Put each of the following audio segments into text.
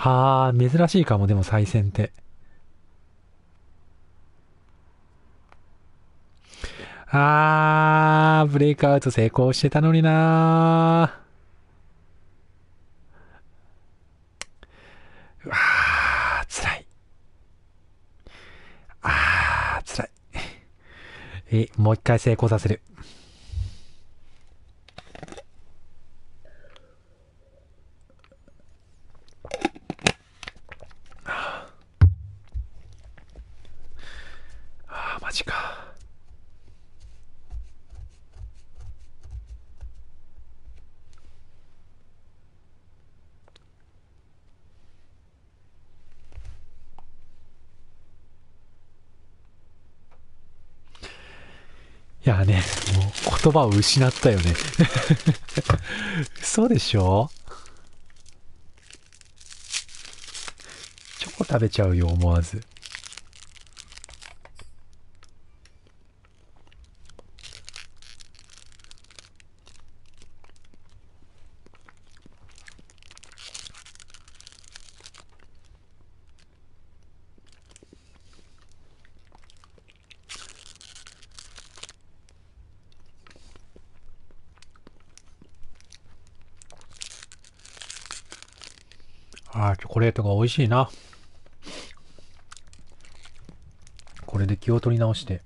はあ、珍しいかも、でも再戦って。ブレイクアウト成功してたのになー。うわ辛い。辛い。もう一回成功させる。マジか。いやね、もう言葉を失ったよね。嘘でしょ？チョコ食べちゃうよ、思わず。チョコレートが美味しいな。これで気を取り直して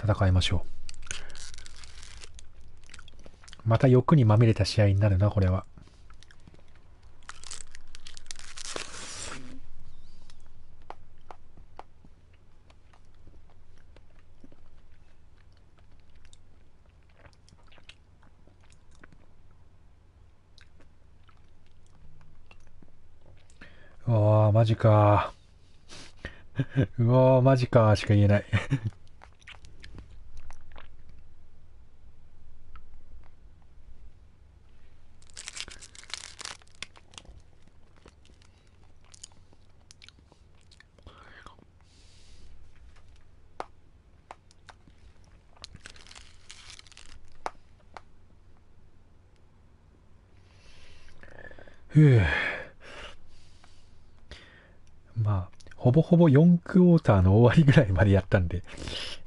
戦いましょう。また欲にまみれた試合になるな、これは。うわー、マジか。うわー、マジかしか言えない。ふぅ。まあ、ほぼほぼ4クォーターの終わりぐらいまでやったんで、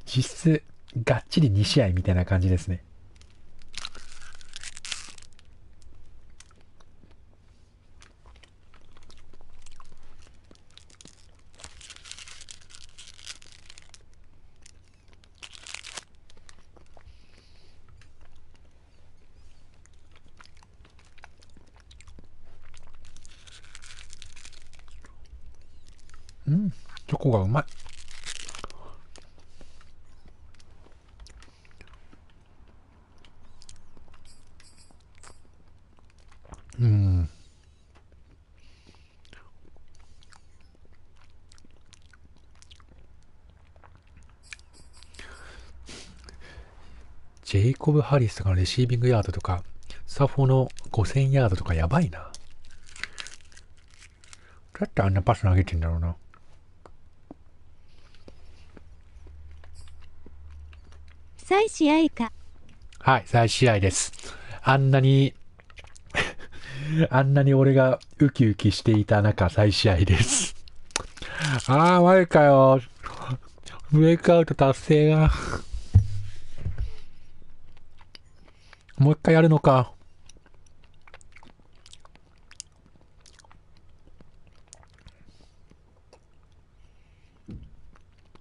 実質、がっちり2試合みたいな感じですね。チョコがうまい。ジェイコブ・ハリスとかのレシービングヤードとか、サフォの5000ヤードとかやばいな。どうやってあんなパス投げてんだろうな。再試合か。はい、再試合です。あんなに俺がウキウキしていた中、再試合です。マジかよ。ブレイクアウト達成が。もう一回やるのか。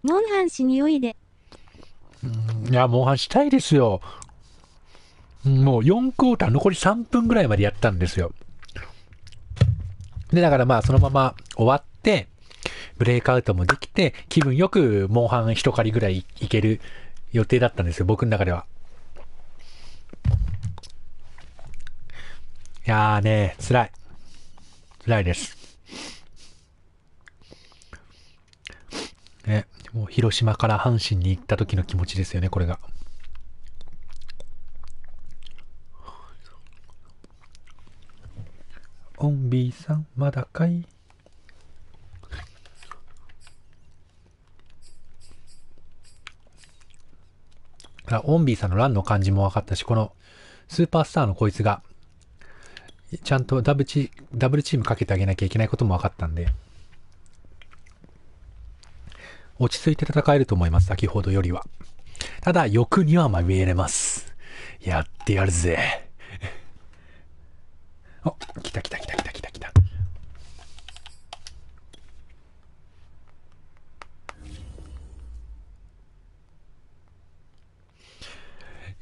モンハンしにおいで。いや、モンハンしたいですよ。もう4クォーター残り3分ぐらいまでやったんですよ。で、だからまあそのまま終わって、ブレイクアウトもできて、気分よくモンハン一狩りぐらいいける予定だったんですよ、僕の中では。いやーね、辛い。辛いです。ね、もう広島から阪神に行った時の気持ちですよね、これが。オンビーさん、まだかい？オンビーさんのランの感じも分かったし、このスーパースターのこいつが、ちゃんとダブルチームかけてあげなきゃいけないことも分かったんで、落ち着いて戦えると思います、先ほどよりは。ただ、欲にはまみえれます。やってやるぜ。お、来た。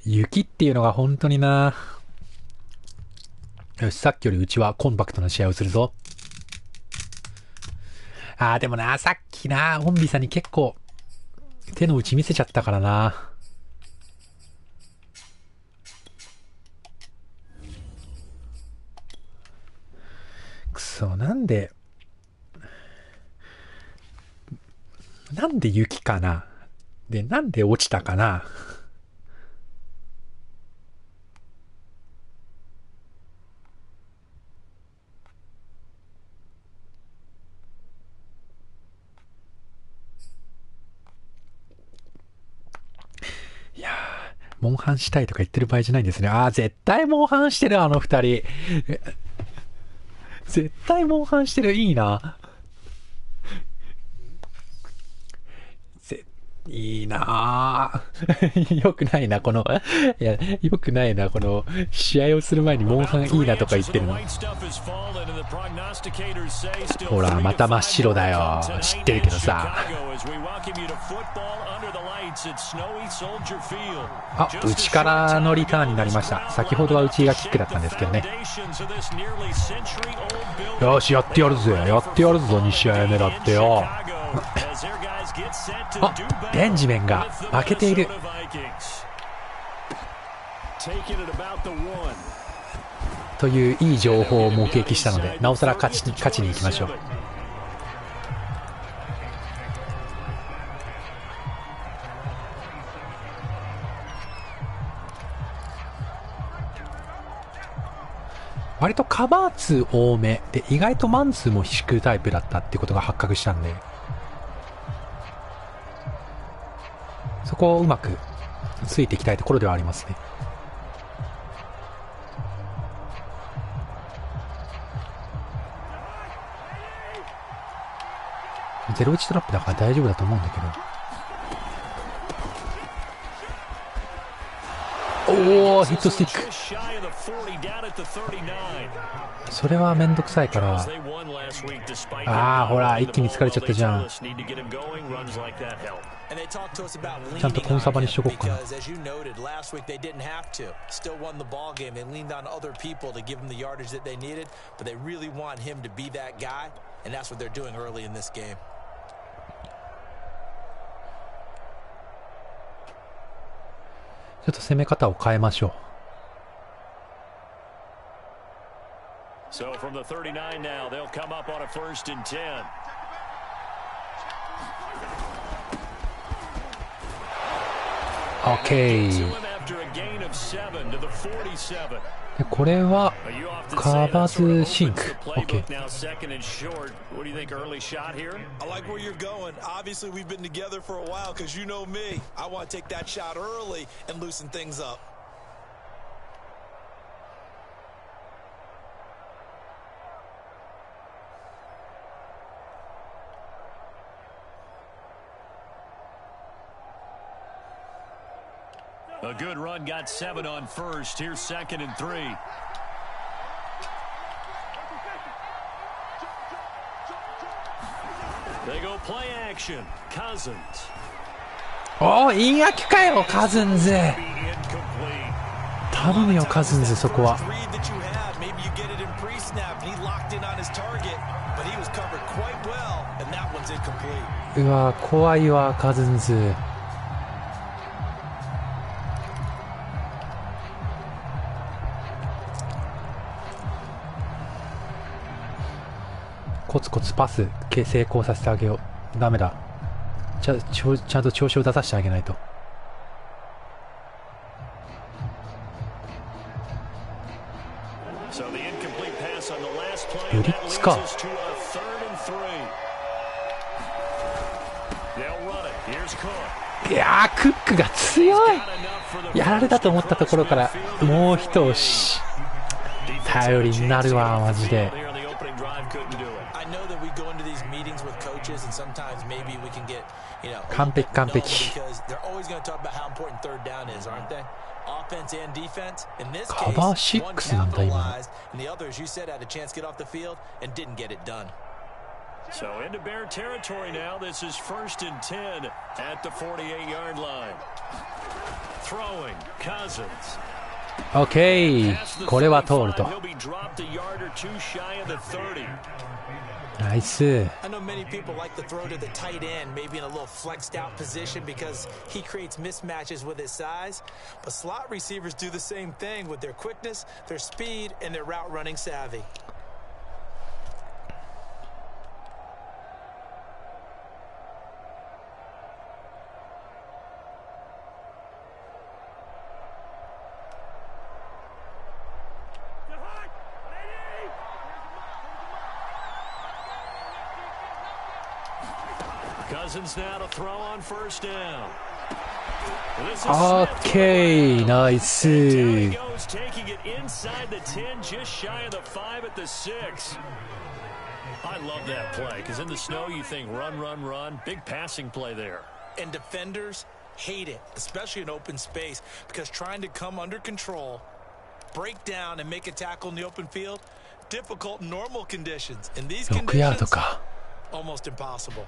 雪っていうのが本当にな。よし、さっきよりうちはコンパクトな試合をするぞ。でもな、さっきな、オンビさんに結構手の内見せちゃったからな。くそ、なんで雪かな。で、なんで落ちたかな。いやー、モンハンしたいとか言ってる場合じゃないんですね。絶対モンハンしてる、あの二人。絶対モンハンしてる、いいな。いいなぁ。よくないな、この、よくないな、この、試合をする前にモンハンいいなとか言ってるの。ほら、また真っ白だよ。知ってるけどさ。内からのリターンになりました。先ほどは内がキックだったんですけどね。よし、やってやるぜ。やってやるぞ、2試合目だってよ。ベンジメンが負けている。といういい情報を目撃したので、なおさら勝ちに行きましょう。割とカバー数多めで、意外とマンツーも引くタイプだったっていうことが発覚したんで、そこをうまくついていきたいところではありますね。0-1トラップだから大丈夫だと思うんだけど。おー、ヒットスティック。それはめんどくさいから。ほら、一気に疲れちゃったじゃん。ちゃんとコンサバにしとこうかな。ちょっと攻め方を変えましょう。So from the 39 now, they'll come up on a 1st and 10. OK。でこれはカバズシンク。OK。A good run, got 7 on 1st. Here's 2nd and 3. They go play action. Cousins. インアキかよ、カズンズ。頼むよ、カズンズ、そこは。うわ、怖いわ、カズンズ。コツコツパス成功させてあげよう。ダメだ。ちゃんと調子を出させてあげないと。ブリッツか。いやー、クックが強い。やられたと思ったところからもう一押し。頼りになるわマジで。完璧完璧。カバー6なんだ今。So into Bear territory now. This is 1st and 10 at the 48-yard line. Throwing Cousins. OK、これは通ると。ナイス。I know many people like to throw to the tight end, maybe in a little flexed out position because he creates mismatches with his size. But slot receivers do the same thing with their quickness, their speed, and their route running savvy. Cousins now to throw on 1st down. OK、ナイス。Taking it inside the 10, just shy of the 5 at the 6. I love that play because in the snow you think run, run, run. Big passing play there. And defenders hate it, especially in open space, because trying to come under control, break down, and make a tackle in the open field, difficult in normal conditions. In these conditions, almost impossible.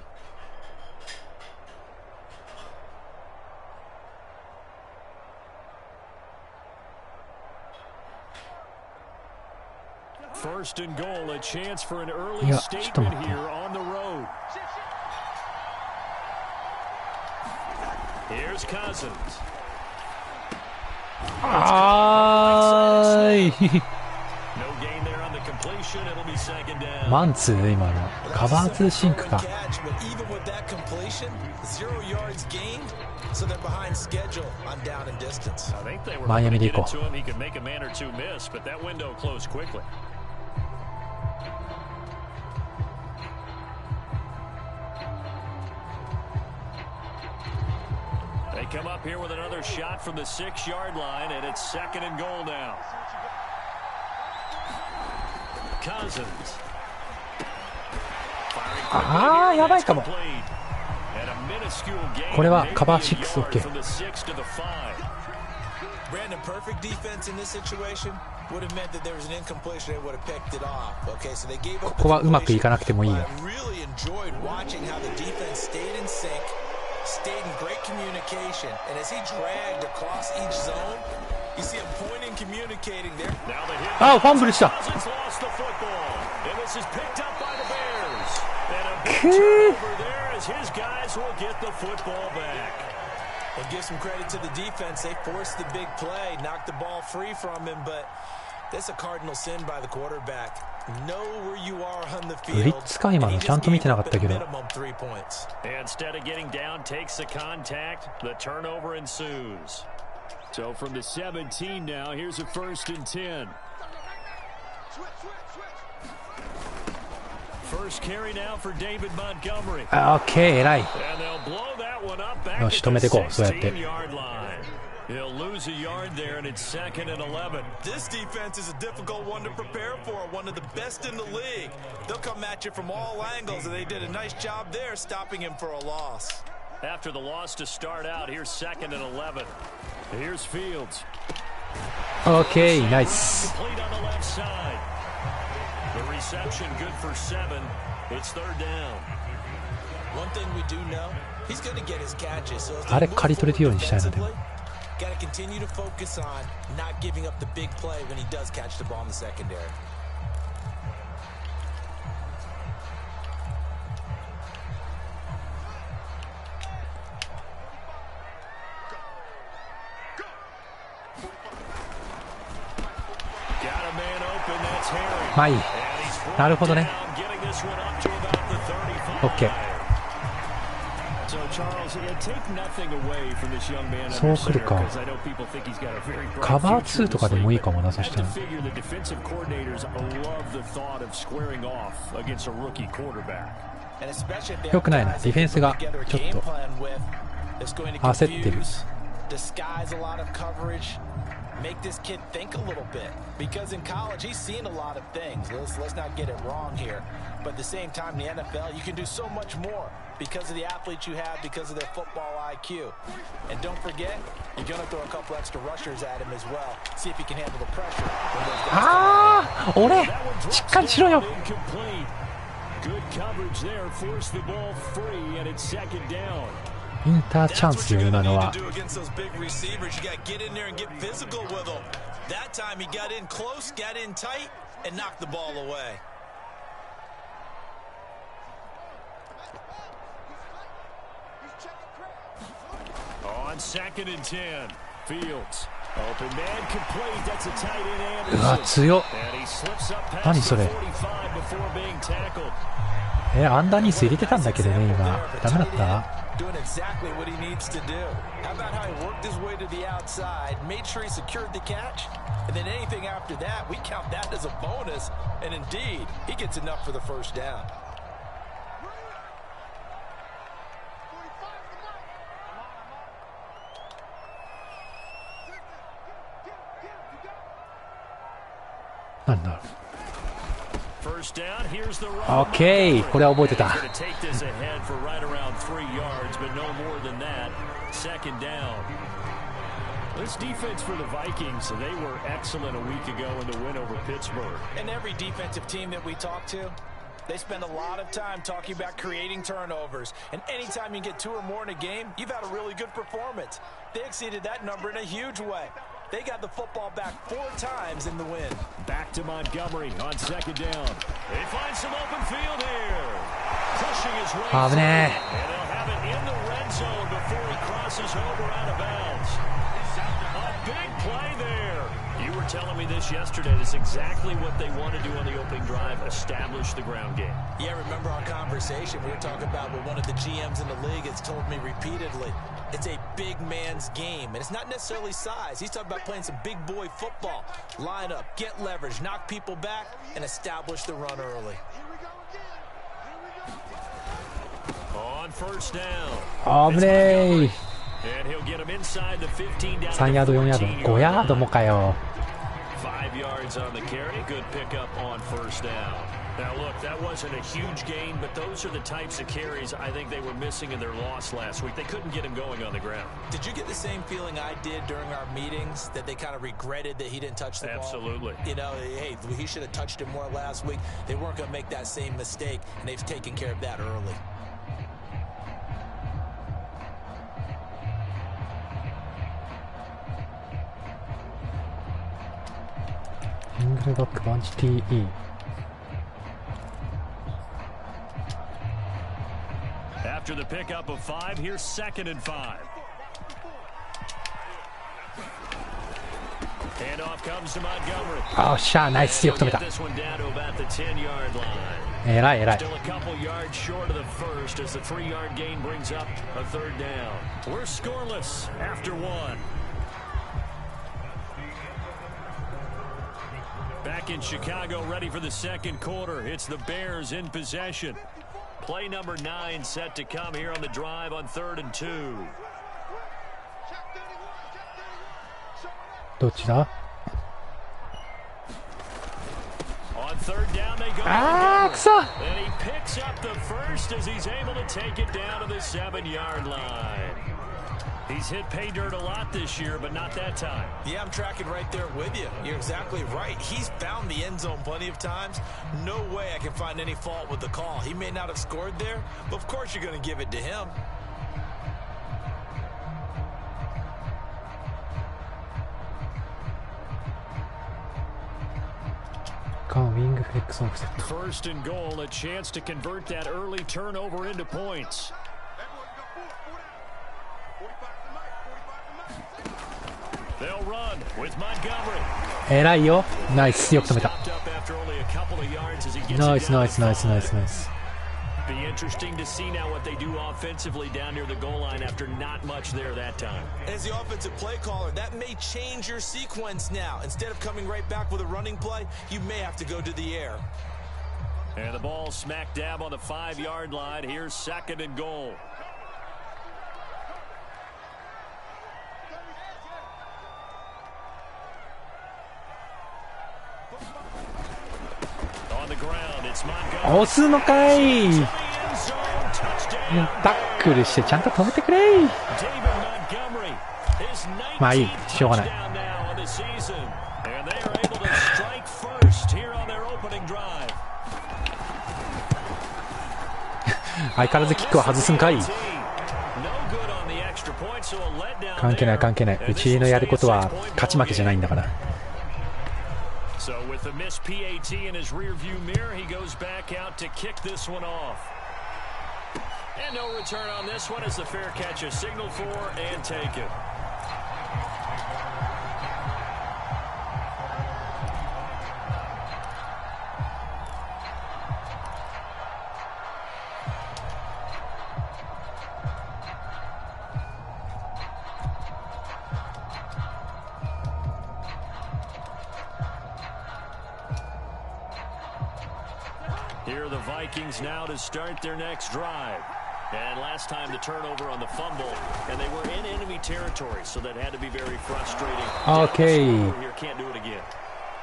First and goal, a chance for an early statement here on the road. Here's Cousins. No gain there on the completion. It'll be 2nd down. マンツー今のカバーツーシンクか。Even with that completion, 0 yards gained, so they're behind schedule on down and distance. I think they were going to get it to him. He could make a man or two miss, but that window closed quickly. They come up here with another shot from the 6-yard line, and it's 2nd and goal now. Cousins. やばいかも。これはカバー6 OK。Brandon, perfect defense in this situation would have meant that there was an incompletion. They would have picked it off. Okay, so they gave up. ここはうまくいかなくてもいいよ。I really enjoyed watching how the defense stayed in sync, stayed in great communication, and as he dragged across each zone, you see him pointing, communicating there. あ、ファンブルした。His guys will get the football back. And give some credit to the defense. They forced the big play, knocked the ball free from him, but that's a cardinal sin by the quarterback. Know where you are on the field. ブリッツか今のちゃんと見てなかったけど。Instead of getting down, takes the contact. The turnover ensues. So from the 17 now, here's a 1st and 10. First carry now for David Montgomery. OK、偉い。よし、止めていこう、そうやって。He'll lose a yard there, and it's 2nd and 11. This defense is a difficult one to prepare for, one of the best in the league. They'll come at you from all angles, and they did a nice job there stopping him for a loss. After the loss to start out, here's 2nd and 11. Here's Fields. OK、ナイス。 Complete on the left side. The reception good for 7. It's 3rd down. One thing we do know, he's going to get his catches. So あれ刈り取れるようにしたいので。Got to continue to focus on not giving up the big play when he does catch the ball in the secondary. Got a man open, that's Harry. まあいい。なるほどね。OK。そうくるか。カバー2とかでもいいかもな、そしたら。よくないな、ディフェンスがちょっと焦ってる。make this kid think a little bit. Because in college, he's seen a lot of things. Let's not get it wrong here. But at the same time, in the NFL, you can do so much more because of the athletes you have, because of their football IQ. And don't forget, you're going to throw a couple extra rushers at him as well. See if he can handle the pressure. 俺しっかりしろよ。 Good coverage there, force the ball free, and it's second down. インターチャンスよ今のは。 That time he got in close, got in tight, and knocked the ball away. On second and 10, Fields. Open man complete. That's a tight end. うわ強っ。 And he slips up past 何それ。 45 before being tackled. アンダーニース入れてたんだけどね今。ダメだった？ Doing exactly what he needs to do. How about how he worked his way to the outside, made sure he secured the catch, and then anything after that, we count that as a bonus. And indeed, he gets enough for the first down. First down, here's the run. OK これは覚えてた。 Take this ahead for right around 3 yards, but no more than that. Second down. This defense for the Vikings, they were excellent a week ago in the win over Pittsburgh. And every defensive team that we talk to, they spend a lot of time talking about creating turnovers. And anytime you get 2 or more in a game, you've had a really good performance. They exceeded that number in a huge way. They got the football back 4 times in the win. Back to Montgomery on second down. They find some open field here. Pushing his way through. And they'll have it in the red zone before he crosses over out of bounds. A big play there. You were telling me this yesterday. This is exactly what they want to do on the opening drive, establish the ground game. Yeah, remember our conversation? We were talking about what one of the GMs in the league has told me repeatedly. It's a big man's game, and it's not necessarily size. He's talking about playing some big boy football. Line up, get leverage, knock people back, and establish the run early. On first down. 危ねえ。 And he'll get him inside the 15 down. 3ヤード4ヤード5ヤードもかよ。 5 yards on the carry. Good pickup on first down. Now look, that wasn't a huge gain, but those are the types of carries I think they were missing in their loss last week. They couldn't get him going on the ground. Did you get the same feeling I did during our meetings, that they kind of regretted that he didn't touch the ball? Absolutely. You know, hey, he should have touched it more last week. They weren't going to make that same mistake, and they've taken care of that early. Back bunch TE. After the pickup of 5, here's second and 5. Handoff comes to Montgomery. あっしゃ、ナイスよく止めた。 This one down to about the 10-yard line. 偉い偉い。 Still a couple yards short of the first as the 3-yard gain brings up a third down. We're scoreless after 1. Back in Chicago, ready for the second quarter. It's the Bears in possession. Play number 9 set to come here on the drive on 3rd and 2. どっちだ？ On third down they go. あー、くそ！ And he picks up the first as he's able to take it down to the 7-yard line. He's hit pay dirt a lot this year, but not that time. Yeah, I'm tracking right there with you. You're exactly right. He's found the end zone plenty of times. No way I can find any fault with the call. He may not have scored there, but of course you're going to give it to him. Wing flex offset. First and goal, a chance to convert that early turnover into points. They'll run with Montgomery. 偉いよ。ナイスよく止めた。 ナイスナイスナイスナイスナイス。 Be interesting to see now what they do offensively down near the goal line after not much there that time. As the offensive play caller, that may change your sequence now. Instead of coming right back with a running play, you may have to go to the air. And the ball smack dab on the 5-yard line. Here's second and goal. 押すのかい。タックルしてちゃんと止めてくれ。まあいい、しょうがない。相変わらずキックは外すんかい。関係ない関係ない。うちのやることは勝ち負けじゃないんだから。So with the missed PAT in his rearview mirror, he goes back out to kick this one off. And no return on this one as the fair catch is signaled for and taken. Here are the Vikings now to start their next drive. And last time the turnover on the fumble, and they were in enemy territory, so that had to be very frustrating. Okay. Here can't do it again.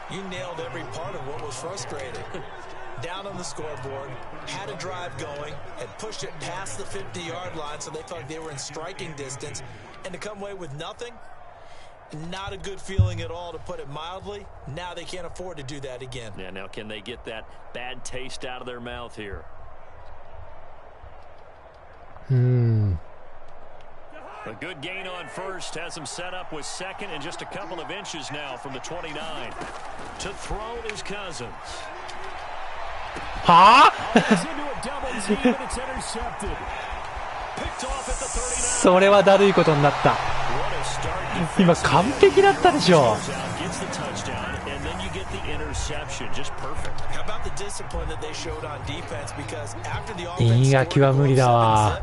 You nailed every part of what was frustrating. Down on the scoreboard, had a drive going, had pushed it past the 50-yard line, so they thought they were in striking distance, and to come away with nothing, not a good feeling at all, to put it mildly. Now they can't afford to do that again. Yeah, now can they get that bad taste out of their mouth here? A good gain on first has him set up with second and just a couple of inches now from the 29. To throw is Cousins. はぁそれはだるいことになった。今完璧だったでしょ。インガキは無理だわ。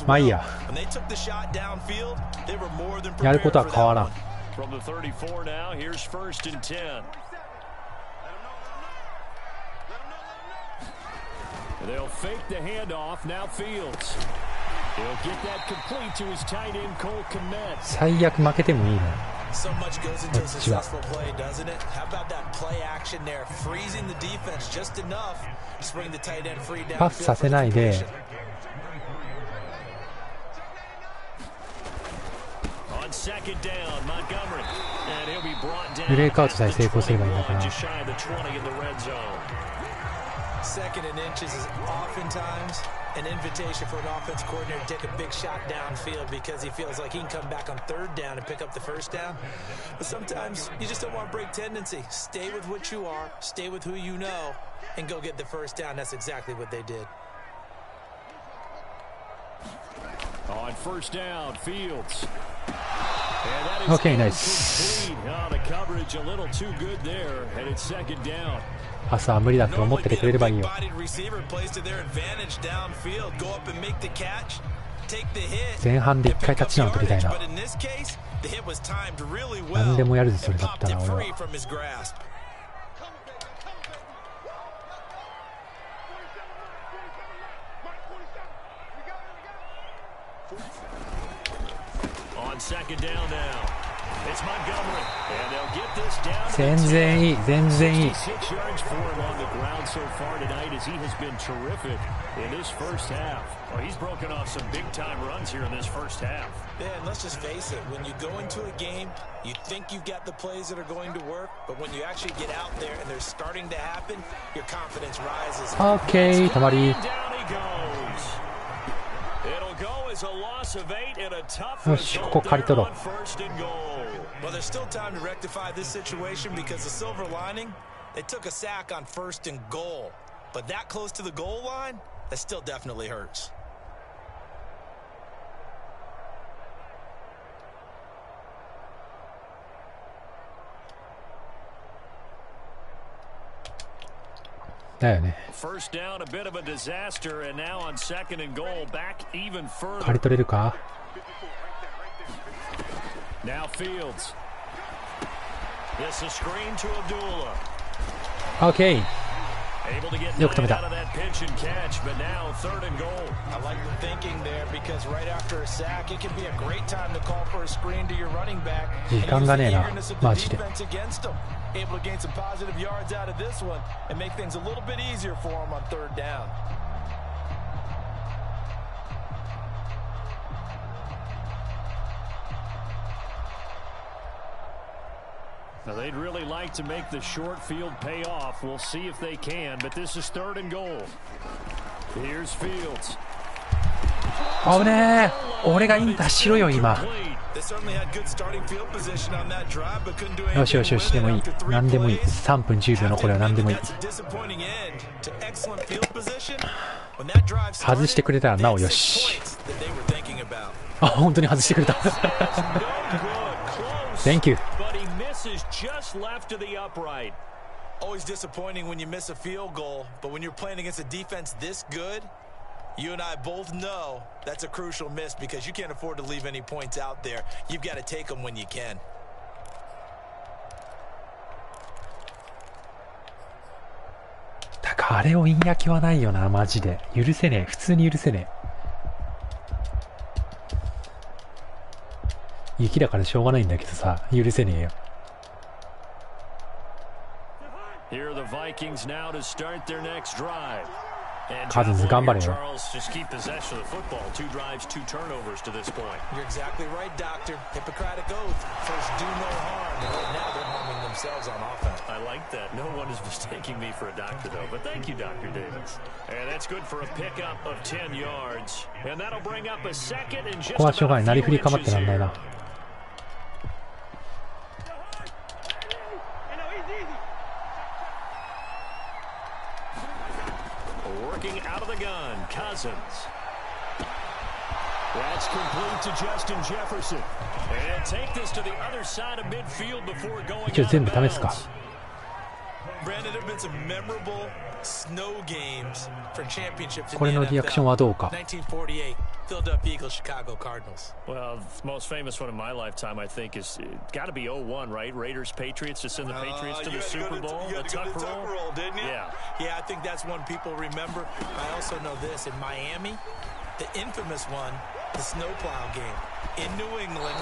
まあいいや。やることは変わらん。From the 34 now, here's first and 10. They'll fake the handoff. Now Fields. He'll get that complete to his tight end Cole Kmet. 最悪負けてもいいの。So much goes into a successful play, doesn't it? How about that play action there, freezing the defense just enough to bring the tight end free down. パスさせないで。ブレイクアウトさえ成功すればいいんだから。Second and inches is oftentimes an invitation for an offense coordinator to take a big shot downfield because he feels like he can come back on third down and pick up the first down. But sometimes you just don't want to break tendency. Stay with what you are, stay with who you know, and go get the first down. That's exactly what they did. On first down, Fields. Okay, nice. The coverage a little too good there, and it's second down. 朝は無理だと思っててくれればいいよ。前半で1回タッチダウン取りたいな。何でもやるぜそれだったら俺は。全然いい、全然いい。So far tonight as he has been terrific in this first half. Well, he's broken off some big-time runs here in this first half. Yeah, and let's just face it, when you go into a game, you think you've got the plays that are going to work, but when you actually get out there and they're starting to happen, your confidence rises. Okay, 止まり。よし、ここ刈り取ろう。Well, there's still time to rectify this situation because the silver lining, they took a sack on first and goal, but that close to the goal line, that still definitely hurts. First down, a bit of a disaster, and now on second and goal, back even further. 刈り取れるか? Now Fields. This is screen to Abdullah. Okay. よく止めた。時間がねえな、マジで。Now they'd really like to make the short field pay off. We'll see if they can, but this is 3rd and goal. Here's Fields. 危ねえ。俺がインターしろよ今。よしよしよし、でもいい。何でもいい。3分10秒のこれは何でもいい。外してくれたらなおよし。あ、本当に外してくれた。Thank you. Is just left to the upright. Always disappointing when you miss a field goal, but when you're playing against a defense this good, you and I both know that's a crucial miss because you can't afford to leave any points out there. You've got to take them when you can. だからあれをイン焼きはないよな、マジで。許せねえ。普通に許せねえ。雪だからしょうがないんだけどさ、許せねえよ。Here are the Vikings now to start their next drive. Cousins頑張れよ。 Charles just keep possession of the football. 2 drives, 2 turnovers to this point. You're exactly right, Doctor. Hippocratic oath. First, do no harm. Right now, they're harming themselves on offense. I like that. No one is mistaking me for a doctor, though. But thank you, Dr. Davis. And that's good for a pickup of 10 yards. And that'll bring up a second and just ここはしょうがない。なりふり構ってらんないな。Working out of the gun, Cousins. That's complete to Justin Jefferson. And take this to the other side of midfield before going out of bounds. Brandon, there have been some memorable snow games for championships in the NFL. これのリアクションはどうか。1948, Philadelphia Eagles, Chicago Cardinals. Well, the most famous one in my lifetime, I think, is got to be 0-1, right? Raiders, Patriots to send the Patriots to the Super Bowl. You had to go to the tuck roll, didn't you? Yeah. Yeah, I think that's one people remember. I also know this. In Miami, the infamous one, the snowplow game. In New England,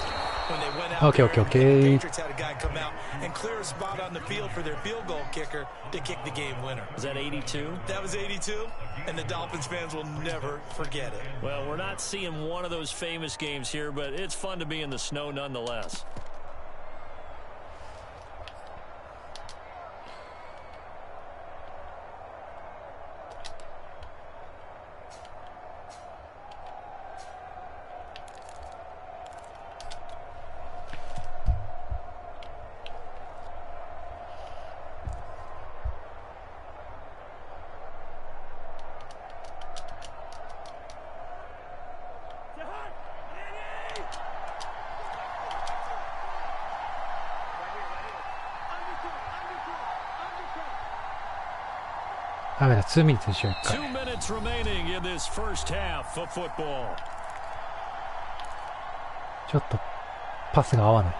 when they went out there, the Patriots had a guy come out and clear a spot on the field for their field goal kicker to kick the game winner. Was that 82? That was 82, and the Dolphins fans will never forget it. Well, we're not seeing one of those famous games here, but it's fun to be in the snow nonetheless.ダメだ、2ミニッツにしよう、1回。 2 minutes remaining in this first half of football. ちょっとパスが合わない。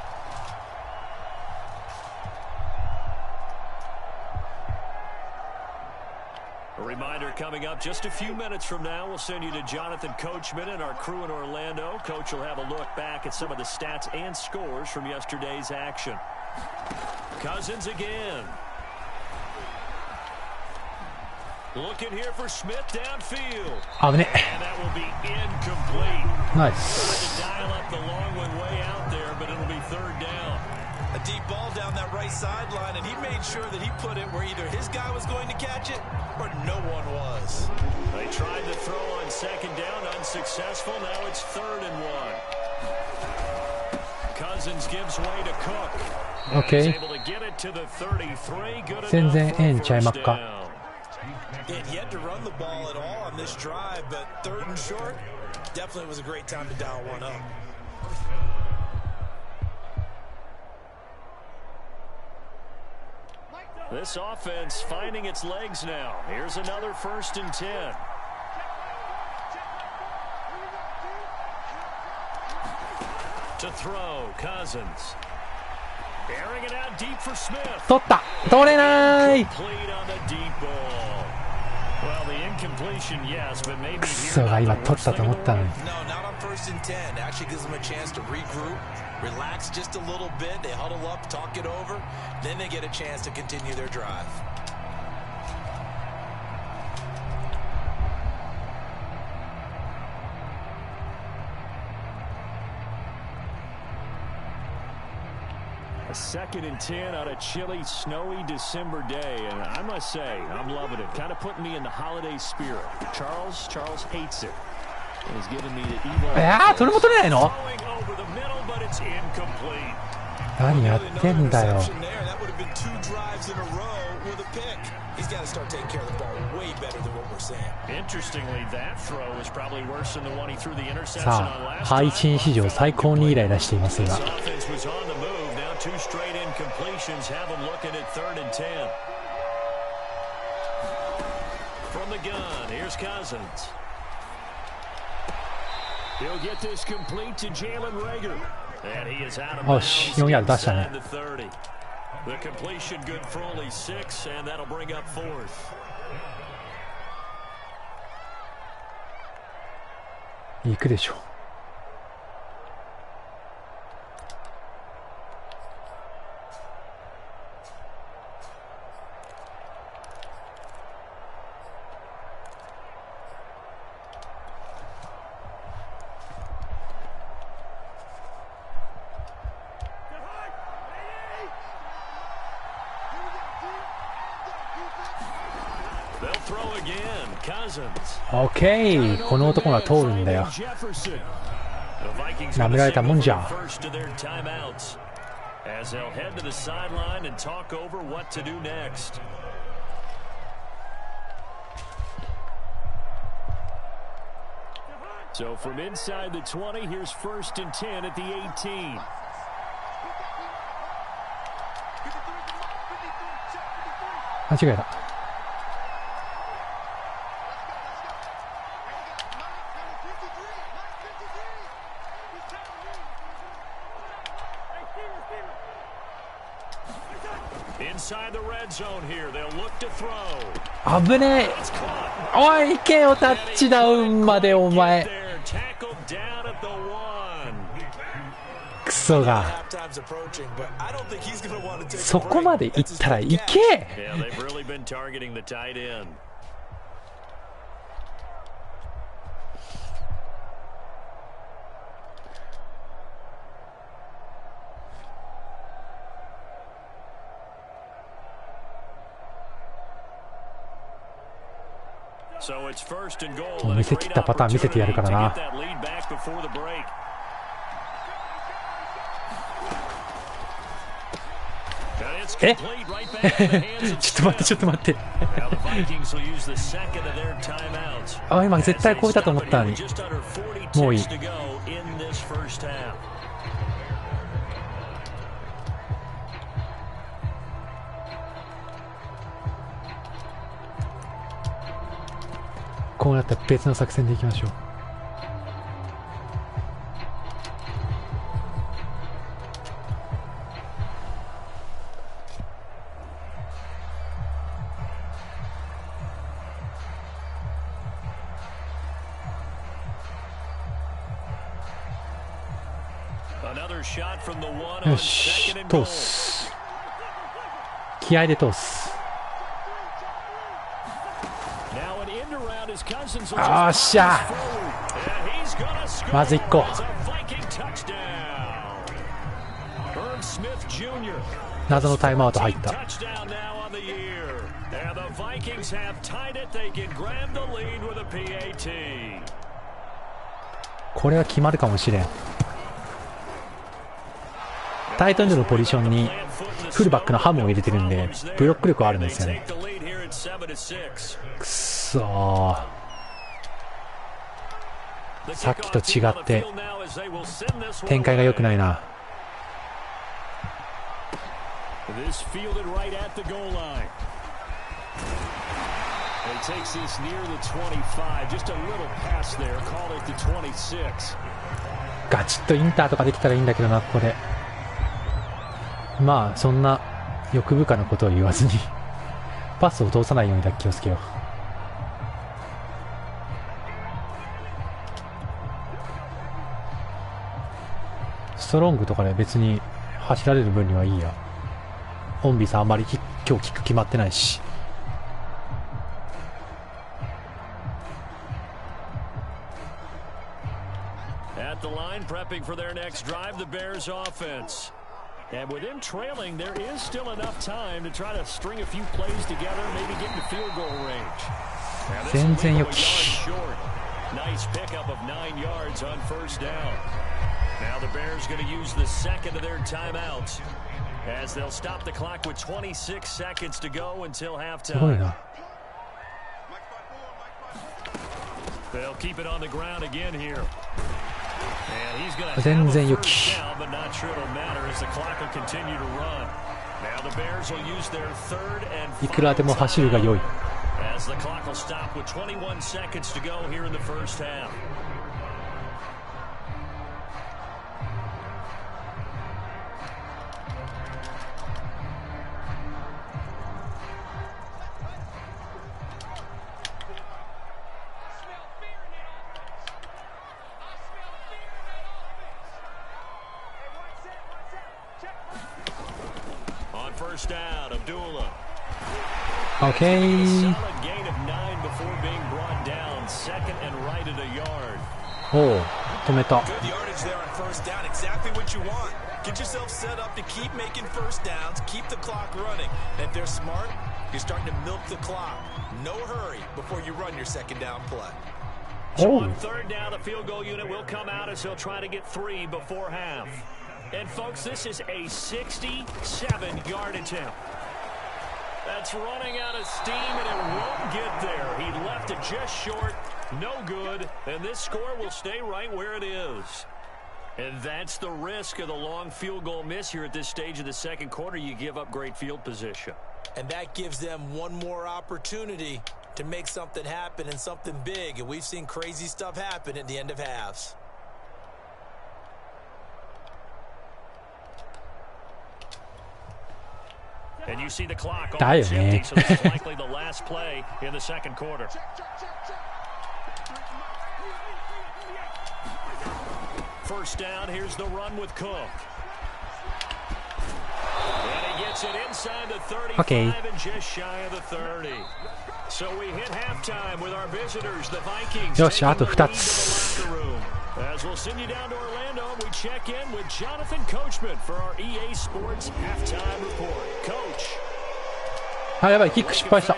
A reminder coming up just a few minutes from now, we'll send you to Jonathan Coachman and our crew in Orlando. Coach will have a look back at some of the stats and scores from yesterday's action. Cousins again. Looking here for Smith downfield. And that will be incomplete. Nice. Dial up the long one way out there, but it'll be 3rd down. A deep ball down that right sideline, and he made sure that he put it where either his guy was going to catch it or no one was. They tried to throw on 2nd down, unsuccessful. Now it's 3rd and 1. Cousins gives way to Cook. Okay. Able to get it to the 33. Good enough 全然ええんちゃいまっ for か。 first down. He had yet to run the ball at all on this drive, but 3rd and short definitely was a great time to dial one up. This offense finding its legs now. Here's another 1st and 10. To throw, Cousins. 取った。取れない。クソが今取ったと思ったのに。A 2nd and 10 on a chilly, snowy December day, and I must say, I'm loving it. Kind of putting me in the holiday spirit. Charles hates it. And he's giving me the evil. それも取れないの？何やってんだよ。さあ、配信史上最高にイライラしています今。Two straight incompletions have him looking at 3rd and 10. From the gun, here's Cousins. He'll get this complete to Jalen Reagor. And he is out of bounds inside the 30. The completion good for only 6, and that'll bring up 4th. 行くでしょう。オッケー、この男が通るんだよ。舐められたもんじゃ。So from inside the 20, here's 1st and 10 at the 18. 間違えた。危ねえ。おい、行けよ、タッチダウンまでお前。クソが。そこまで行ったら行け。見せ切ったパターン見せてやるからな。えちょっと待ってあ、今絶対超えたと思ったのに。もういい。こうなったら別の作戦でいきましょう。よし、通す。気合で通す。あっしゃ、まず1個。謎のタイムアウト入った。これは決まるかもしれん。タイトエンドのポジションにフルバックのハムを入れてるんでブロック力はあるんですよね。くそー、さっきと違って展開が良くないな。ガチッとインターとかできたらいいんだけどな。ここでまあそんな欲深なことを言わずにパスを通さないようにだけ気をつけよう。ストロングとかね、別に走られる分にはいいや。オンビさんあんまり今日キック決まってないし。At the line, prepping for their next drive, the Bears offense. And with them trailing, there is still enough time to try to string a few plays together, maybe get into field goal range. And this is a yard short. Nice pickup of 9 yards on first down. Now the Bears going to use the second of their timeouts as they'll stop the clock with 26 seconds to go until halftime. They'll keep it on the ground again here. And he's going to have a first down, but not sure it'll matter as the clock will continue to run. Now the Bears will use their third and final timeout as the clock will stop with 21 seconds to go here in the first half. First down, Abdullah. Okay. Solid gain of 9 before being brought down. Second and right at a yard. Oh, 止めた。 Good yardage there on first down. Exactly what you want. Get yourself set up to keep making first downs, keep the clock running. And if they're smart, you're starting to milk the clock. No hurry before you run your second down play. So on third down, the field goal unit will come out as they'll try to get 3 before half. And folks, this is a 67-yard attempt. That's running out of steam, and it won't get there. He left it just short, no good, and this score will stay right where it is. And that's the risk of the long field goal miss here at this stage of the second quarter. You give up great field position. And that gives them one more opportunity to make something happen and something big. And we've seen crazy stuff happen at the end of halves. And you see the clock almost empty, so this is likely the last play in the second quarter. First down, here's the run with Cook. And he gets it inside the 35 and just shy of the 30. So we hit halftime with our visitors, the Vikings. よし、あと2つ。 As we'll send you down to Orlando, we check in with Jonathan Coachman for our EA Sports halftime report. Coach. あ、やばい、キック失敗した。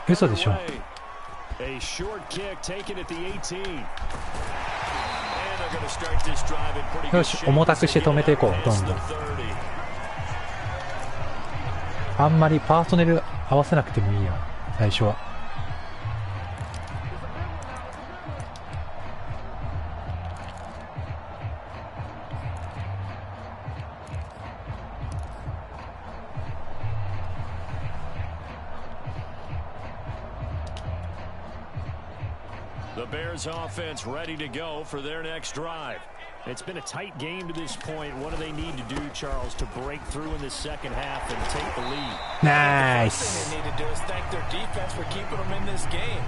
嘘でしょ。よし、重たくして止めていこう、どんどん。あんまりパーソネル合わせなくてもいいや、最初は。The Bears offense ready to go for their next drive. It's been a tight game to this point. What do they need to do, Charles, to break through in the second half and take the lead? Nice. The first thing they need to do is thank their defense for keeping them in this game.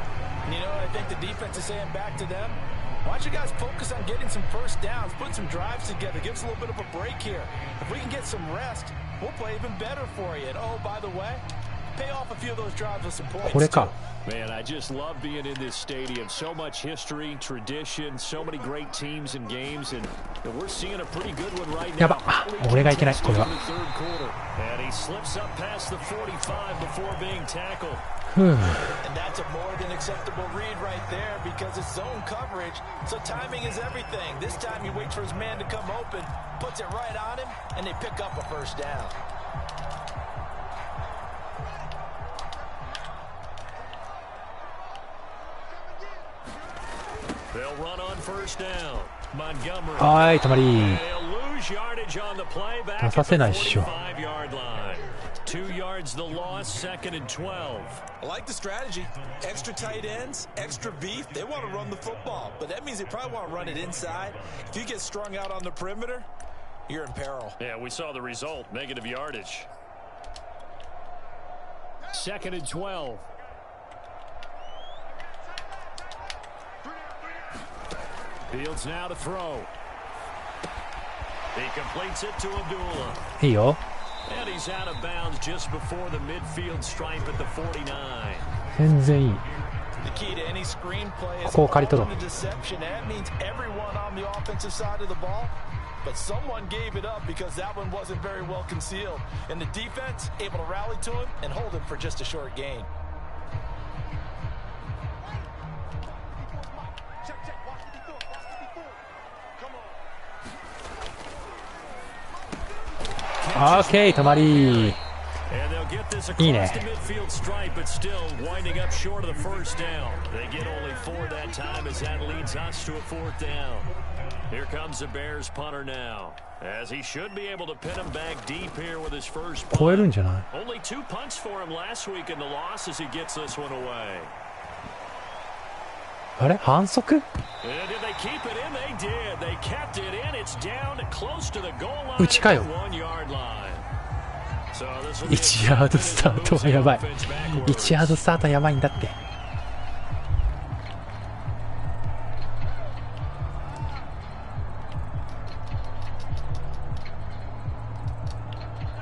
And, you know, I think the defense is saying back to them, why don't you guys focus on getting some first downs, put some drives together, give us a little bit of a break here. If we can get some rest, we'll play even better for you. And, oh, by the way, pay off a few of those drives with some points, too. Man, I just love being in this stadium. So much history, tradition, so many great teams and games, and we're seeing a pretty good one right now. やば、俺がいけない、これは。 And he slips up past the 45 before being tackled. And that's a more than acceptable read right there because it's zone coverage, so timing is everything. This time he waits for his man to come open, puts it right on him, and they pick up a first down. They'll run on first down. Montgomery. はい、止まり。 They'll lose yardage on the play back at the 45-yard line. 2 yards the loss, 2nd and 12. I like the strategy. Extra tight ends, extra beef. They want to run the football, but that means they probably want to run it inside. If you get strung out on the perimeter, you're in peril. Yeah, we saw the result, negative yardage. 2nd and 12. Fields now to throw. He completes it to Abdullah. いいよ。 And he's out of bounds just before the midfield stripe at the 49. 全然いい。 The key to any screenplay is ここを刈り取ろう。 the deception. That means everyone on the offensive side of the ball, but someone gave it up because that one wasn't very well concealed. And the defense able to rally to him and hold him for just a short gain. OK、止まり。いいね。Midfield stripe, but still winding up short of the first down. They get only 4 that time as that leads us to a 4th down. Here comes the Bears punter now, as he should be able to pin him back deep here with his first punt. 超えるんじゃない？ Only 2 punts for him last week in the loss as he gets this one away. あれ？反則？ And did they keep it in? They did. They kept it in. It's down close to the goal line. 内かよ。 1 yard line. 1ヤードスタートはやばい。1ヤードスタートはやばいんだって。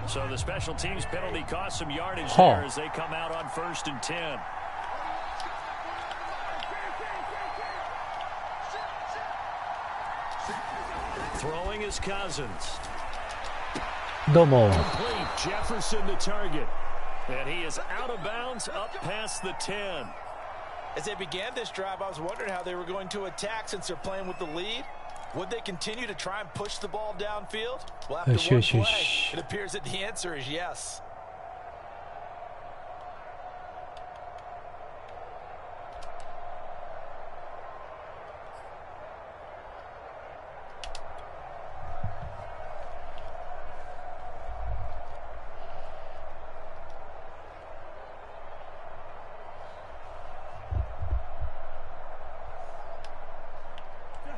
So the special teams penalty cost some yardage there as they come out on 1st and 10. Throwing his Cousins. どうも。 Jefferson the target. And he is out of bounds up past the 10. As they began this drive, I was wondering how they were going to attack since they're playing with the lead. Would they continue to try and push the ball downfield? Well, after one play, it appears that the answer is yes.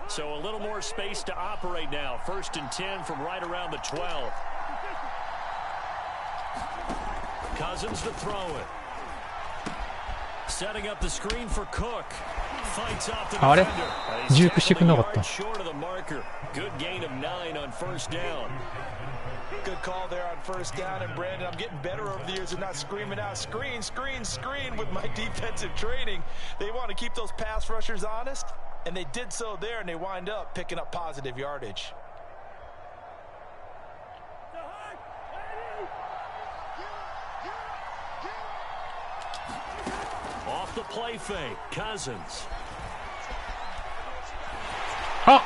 So a little more space to operate now. 1st and 10 from right around the 12. Cousins to throw it. Setting up the screen for Cook. Fights off the defender. ジュークしてくんなかった。 Short of the marker. Good gain of 9 on 1st down. Good call there on 1st down. And Brandon, I'm getting better over the years of not screaming out screen, screen, screen with my defensive training. They want to keep those pass rushers honest. And they did so there, and they wind up picking up positive yardage. Off the play fake, Cousins. あ、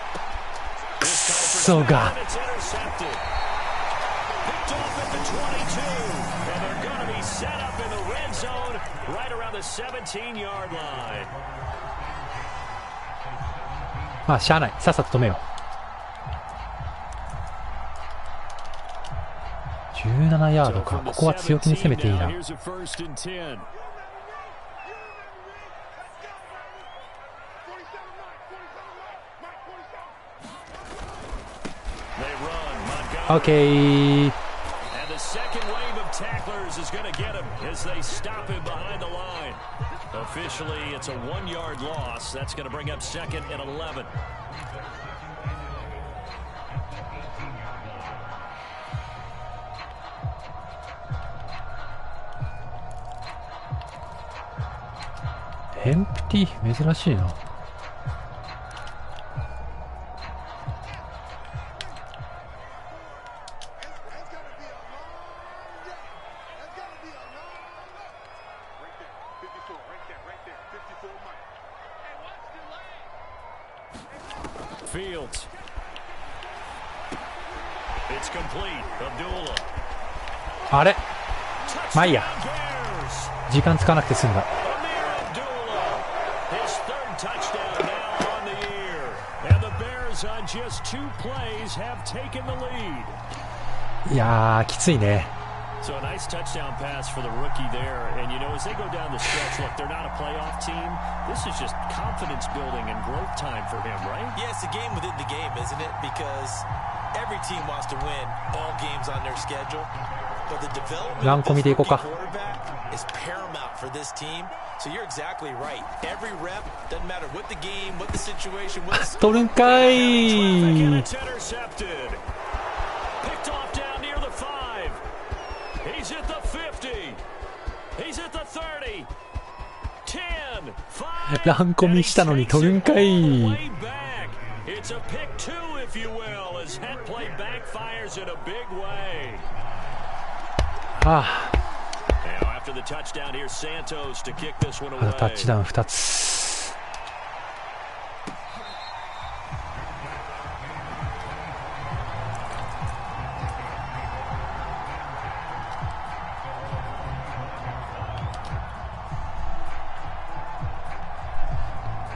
くそが。 It's intercepted. Picked off at the 22, and they're going to be set up in the red zone right around the 17-yard line. まあしゃあない。さっさと止めよう。17ヤードか。ここは強気に攻めていいな。オッケー。Officially, it's a 1-yard loss. That's going to bring up 2nd and 11. Empty 珍しいな。Fields. It's complete. Abdullah. あれ、まあいいや。時間使わなくて済んだ。His 3rd touchdown now on the year. And the Bears on just 2 plays have taken the lead. いやー、きついね。So a nice touchdown pass for the rookie there. And, you know, as they go down the stretch, look, they're not a playoff team. This is just confidence building and growth time for him, right? Yeah, it's a game within the game, isn't it? Because every team wants to win all games on their schedule. But the development of this rookie quarterback is paramount for this team. So you're exactly right. Every rep, doesn't matter what the game, what the situation, what the score. 取るんかい。 It's intercepted. Picked off down near the 5. He's at the 50. He's at the 30. 10. 5. ランコミしたのに取るんかい。 It's a pick 2, if you will, as that play backfires in a big way. ああ。 Now after the touchdown, here's Santos to kick this one away. タッチダウン2つ。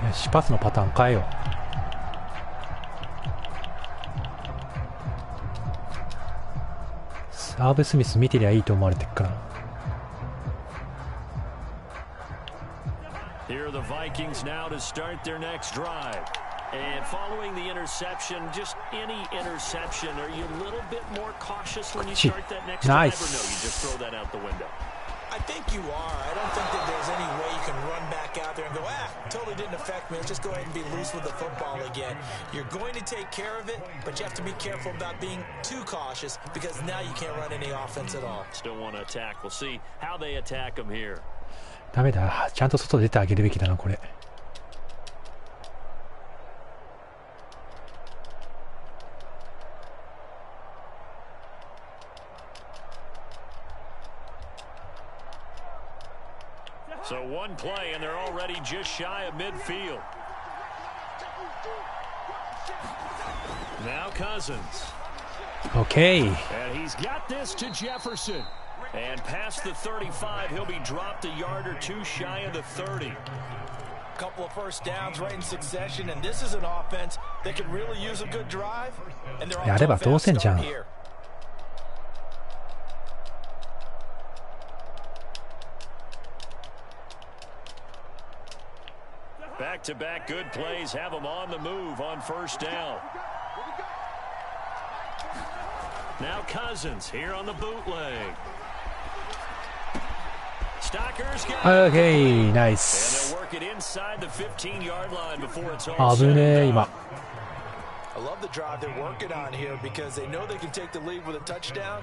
よし、パスのパターン変えよう。サーブスミス見てりゃいいと思われてるから。Here are the Vikings now to start their next drive. And following the interception, just any interception, are you a little bit more cautious when you start that next drive, or no, you just throw that out the window? I think you are. I don't think that there's any way you can run back out there and go, totally didn't affect me. Let's just go ahead and be loose with the football again. You're going to take care of it, but you have to be careful about being too cautious because now you can't run any offense at all. Still want to attack. We'll see how they attack them here. ダメだ。ちゃんと外出てあげるべきだな、これ。So one play, and they're already just shy of midfield. Now Cousins. Okay. And he's got this to Jefferson. And past the 35, he'll be dropped a yard or two shy of the 30. Couple of first downs right in succession, and this is an offense that could really use a good drive. And they're on top of that here. Back-to-back good plays have them on the move on first down. Now Cousins here on the bootleg. Stockers got it. Okay, nice. And they'll work it inside the 15-yard line before it's all 危ねえ、今。 I love the drive they're working on here because they know they can take the lead with a touchdown.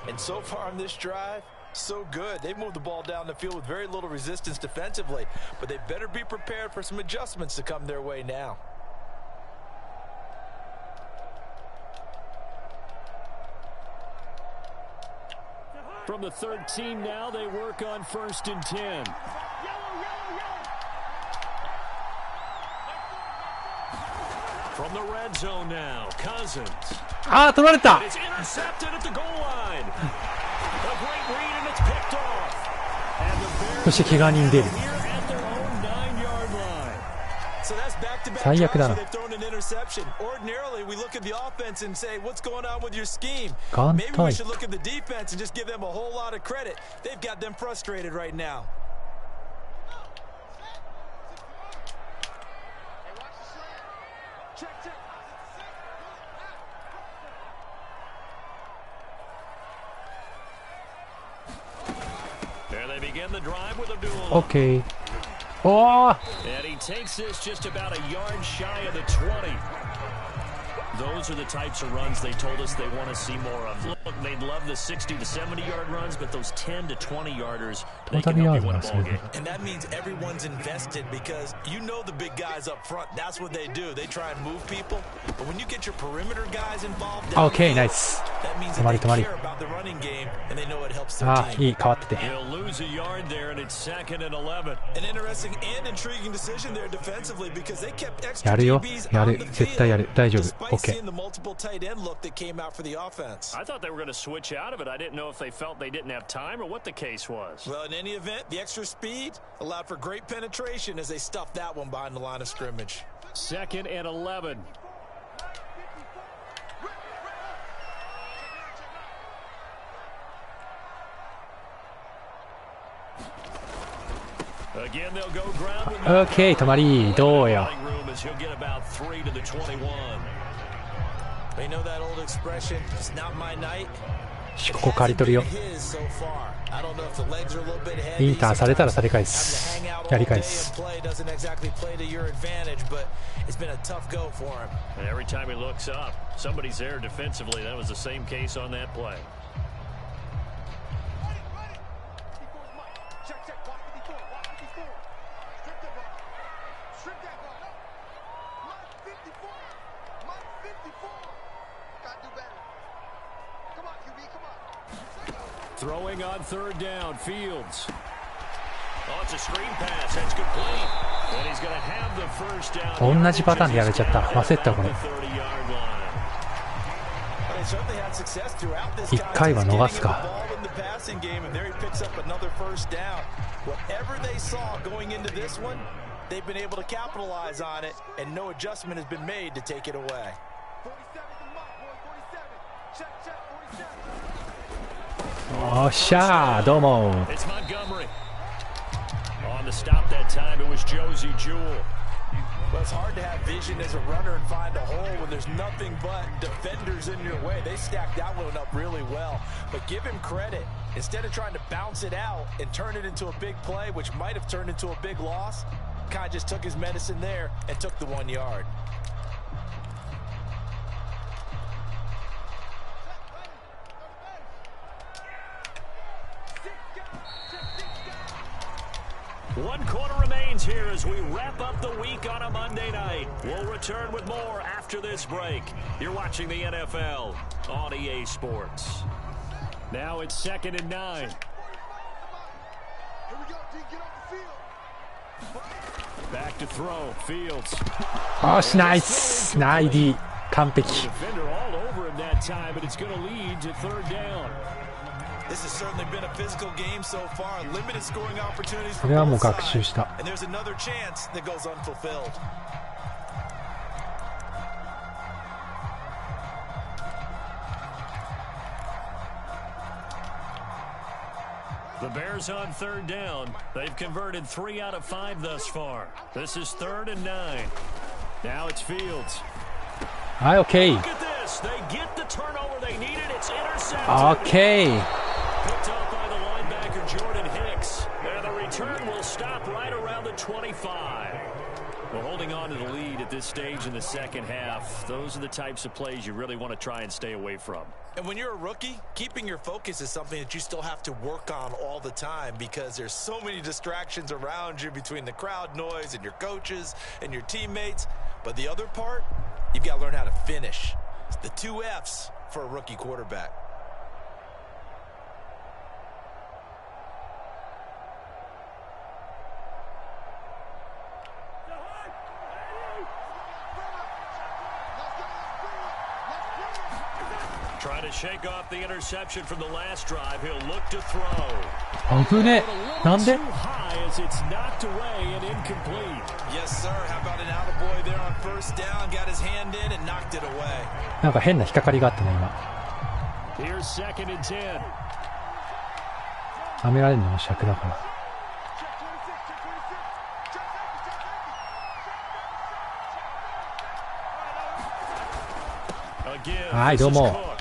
And so far on this drive, so good. They moved the ball down the field with very little resistance defensively, but they better be prepared for some adjustments to come their way now. From the 13 now, they work on 1st and 10. From the red zone now, Cousins. あー、取られた。 It's intercepted at the goal line. A great read and it's picked off. And the Bears そして怪我人出る。 here at their own 9-yard line. So that's back-to-back 最悪だな。 drives where they've thrown an interception. Ordinarily, we look at the offense and say, what's going on with your scheme? 眼 Maybe we 帯。 should look at the defense and just give them a whole lot of credit. They've got them frustrated right now. There they begin the drive with a duel. Okay. おー。 And he takes this just about a yard shy of the 20. Those are the types of runs they told us they want to see more of. Look, they'd love the 60 to 70-yard runs, but those 10 to 20-yarders, they can help you win a ball game. And that means everyone's invested because you know the big guys up front. That's what they do. They try and move people. But when you get your perimeter guys involved, Okay, nice. that means that they care about the running game and they know it helps their あ team. ー、いい、変わってて。 He'll lose a yard there, and it's 2nd and 11. An interesting and intriguing decision there defensively because they kept extra やるよ。 DBs や on る。 the 絶対やる。 field 大丈夫。 despite OK。 seeing the multiple tight end look that came out for the offense. I thought they were going to switch out of it. I didn't know if they felt they didn't have time or what the case was. Well, in any event, the extra speed allowed for great penetration as they stuffed that one behind the line of scrimmage. 2nd and 11. Again, they'll go ground with OK 止まりどうよ。 room as he'll get about 3 to the 21. They know that old expression, it's not my night. ここ刈り取るよ。 His so far. I don't know if the legs are a little bit heavy. インターンされたらされ返す。やり返す。 Play doesn't exactly play to your advantage, but it's been a tough go for him. And every time he looks up, somebody's there defensively. That was the same case on that play. Throwing on third down, Fields. Oh, it's a screen pass. That's complete. And he's going to have the first down. 同じパターンでやれちゃった。忘れたこれ。一回は逃すか。They've been able to capitalize on it, and no adjustment has been made to take it away. おっしゃー、どうも。 It's Montgomery. On the stop that time, it was Josie Jewell. Well, it's hard to have vision as a runner and find a hole when there's nothing but defenders in your way. They stacked that one up really well. But give him credit. Instead of trying to bounce it out and turn it into a big play, which might have turned into a big loss, kind of just took his medicine there and took the 1 yard. One quarter remains here as we wrap up the week on a Monday night. We'll return with more after this break. You're watching the NFL on EA Sports. Now it's 2nd and 9. Back to throw, Fields. おし、ナイス。ナイディ。完璧。 Defender all over him that time, but it's going to lead to third down. This has certainly been a physical game so far. Limited scoring opportunities こ for れはもう both 学 sides. 習した。 And there's another chance that goes unfulfilled. The Bears on third down. They've converted 3 out of 5 thus far. This is 3rd and 9. Now it's Fields. はい、OK。 Look at this. They get the turnover they needed. It's intercepted. OK。 Picked off by the linebacker Jordan Hicks. And the return will stop right around the 25. Well, holding on to the lead at this stage in the second half, those are the types of plays you really want to try and stay away from. And when you're a rookie, keeping your focus is something that you still have to work on all the time because there's so many distractions around you between the crowd noise and your coaches and your teammates. But the other part, you've got to learn how to finish. It's the 2 F's for a rookie quarterback. Trying to shake off the interception from the last drive. He'll look to throw. 危ね。なんで？ Too high as it's knocked away and incomplete. Yes, sir. How about an attaboy there on first down? Got his hand in and knocked it away. なんか変な引っかかりがあったね、今。 Here's 2nd and 10. 舐められるのも尺だから。はい、どうも。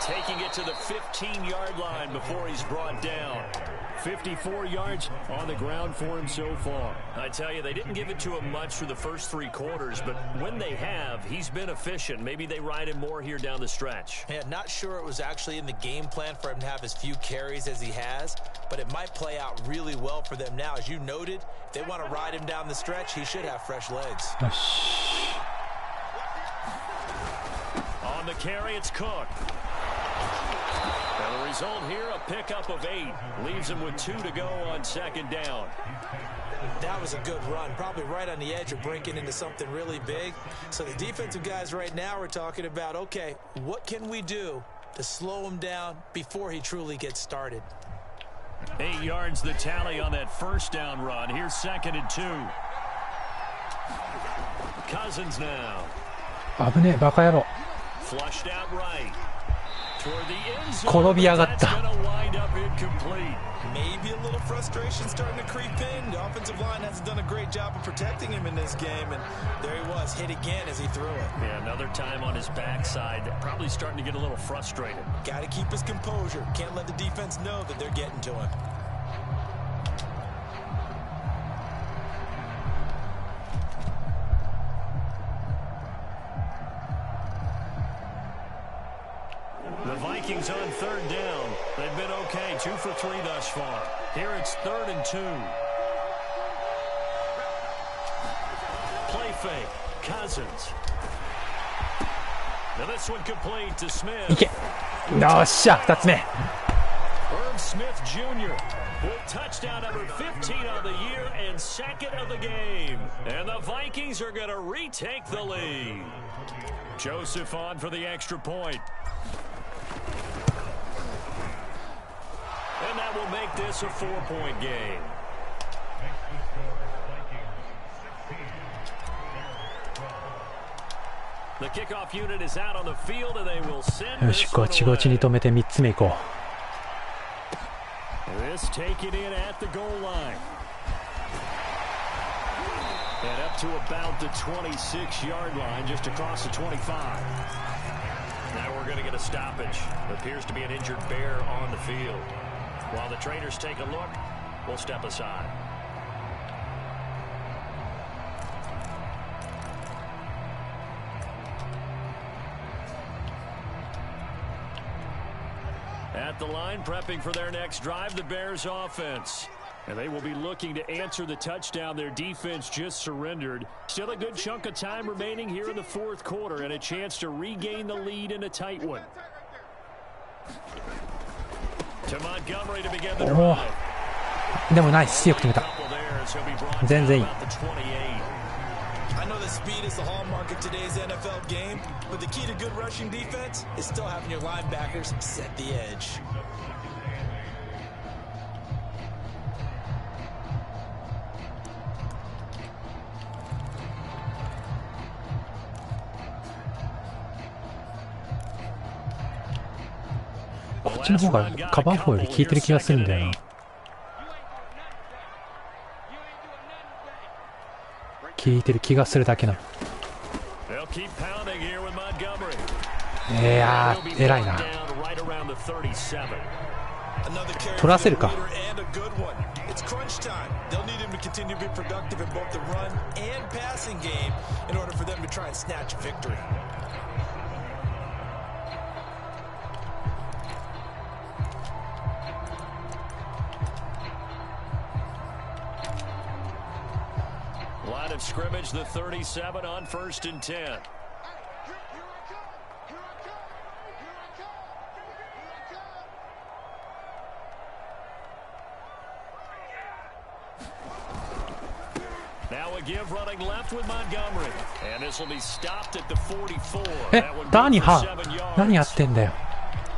Taking it to the 15-yard line before he's brought down. 54 yards on the ground for him so far. I tell you, they didn't give it to him much for the first 3 quarters, but when they have, he's been efficient. Maybe they ride him more here down the stretch. Yeah, not sure it was actually in the game plan for him to have as few carries as he has, but it might play out really well for them now. As you noted, if they want to ride him down the stretch, he should have fresh legs. よし。 On the carry, it's Cook. And the result here, a pickup of 8. Leaves him with 2 to go on 2nd down. That was a good run, probably right on the edge of breaking into something really big. So the defensive guys right now are talking about, okay, what can we do to slow him down before he truly gets started? 8 yards the tally on that first down run. Here's 2nd and 2. Cousins now. 危ねえ、バカ野郎。 Flushed out right. 転び上がった。Maybe a little frustration starting to creep in. The offensive line hasn't done a great job of protecting him in this game, and there he was, hit again as he threw it. Yeah, another time on his backside, probably starting to get a little frustrated. Got to keep his composure. Can't let the defense know that they're getting to him. The Vikings on third down. They've been okay, 2 for 3 thus far. Here it's 3rd and 2. Play fake, Cousins. Now this one complete to Smith. いけ。よっしゃ、2つ目。Irv Smith Jr. with touchdown number 15 of the year and 2nd of the game. And the Vikings are going to retake the lead. Joseph on for the extra point. And that will make this a 4-point game. The kickoff unit is out on the field and they will send this one away. よし、ごちごちに止めて3つ目いこう。This taken in at the goal line. And up to about the 26-yard line, just across the 25. Now we're going to get a stoppage. Appears to be an injured bear on the field. While the traders take a look, we'll step aside. At the line, prepping for their next drive, the Bears offense. And they will be looking to answer the touchdown their defense just surrendered. Still a good chunk of time remaining here in the 4th quarter and a chance to regain the lead in a tight one. To Montgomery to begin the drive. でもナイス、よく決めた。全然いい。I know the speed is the hallmark of today's NFL game, but the key to good rushing defense is still having your linebackers set the edge. .こっちの方がカバー4より効いてる気がするんだよな。効いてる気がするだけなの。いやー、偉いな。取らせるか。Line of scrimmage, the 37 on 1st and 10. Now a give running left with Montgomery. And this will be stopped at the 44. 何やってんだよ。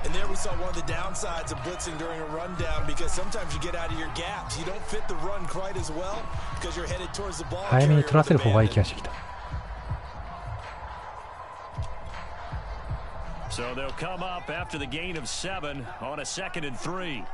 And there we saw one of the downsides of blitzing during a rundown because sometimes you get out of your gaps. You don't fit the run quite as well because you're headed towards the ball. 早めに取らせる方がいい気がしてきた。So they'll come up after the gain of 7 on a 2nd and 3.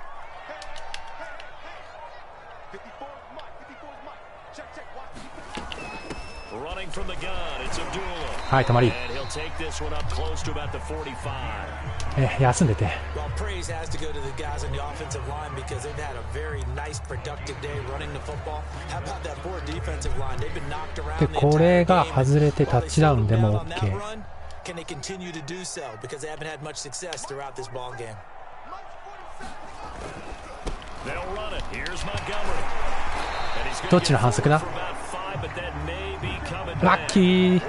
Running from the gun, it's Abdullah. はい、止まり。And he'll take this one up close to about the 45. 休んでて。Well, praise has to go to the guys on the offensive line because they've had a very nice, productive day running the football. How about that poor defensive line? They've been knocked around. で、これが外れてタッチダウンでも OK。Can they continue to do so because they haven't had much success throughout this ball game? They'll run it. Here's Montgomery. どっちの反則だ？ラッキー。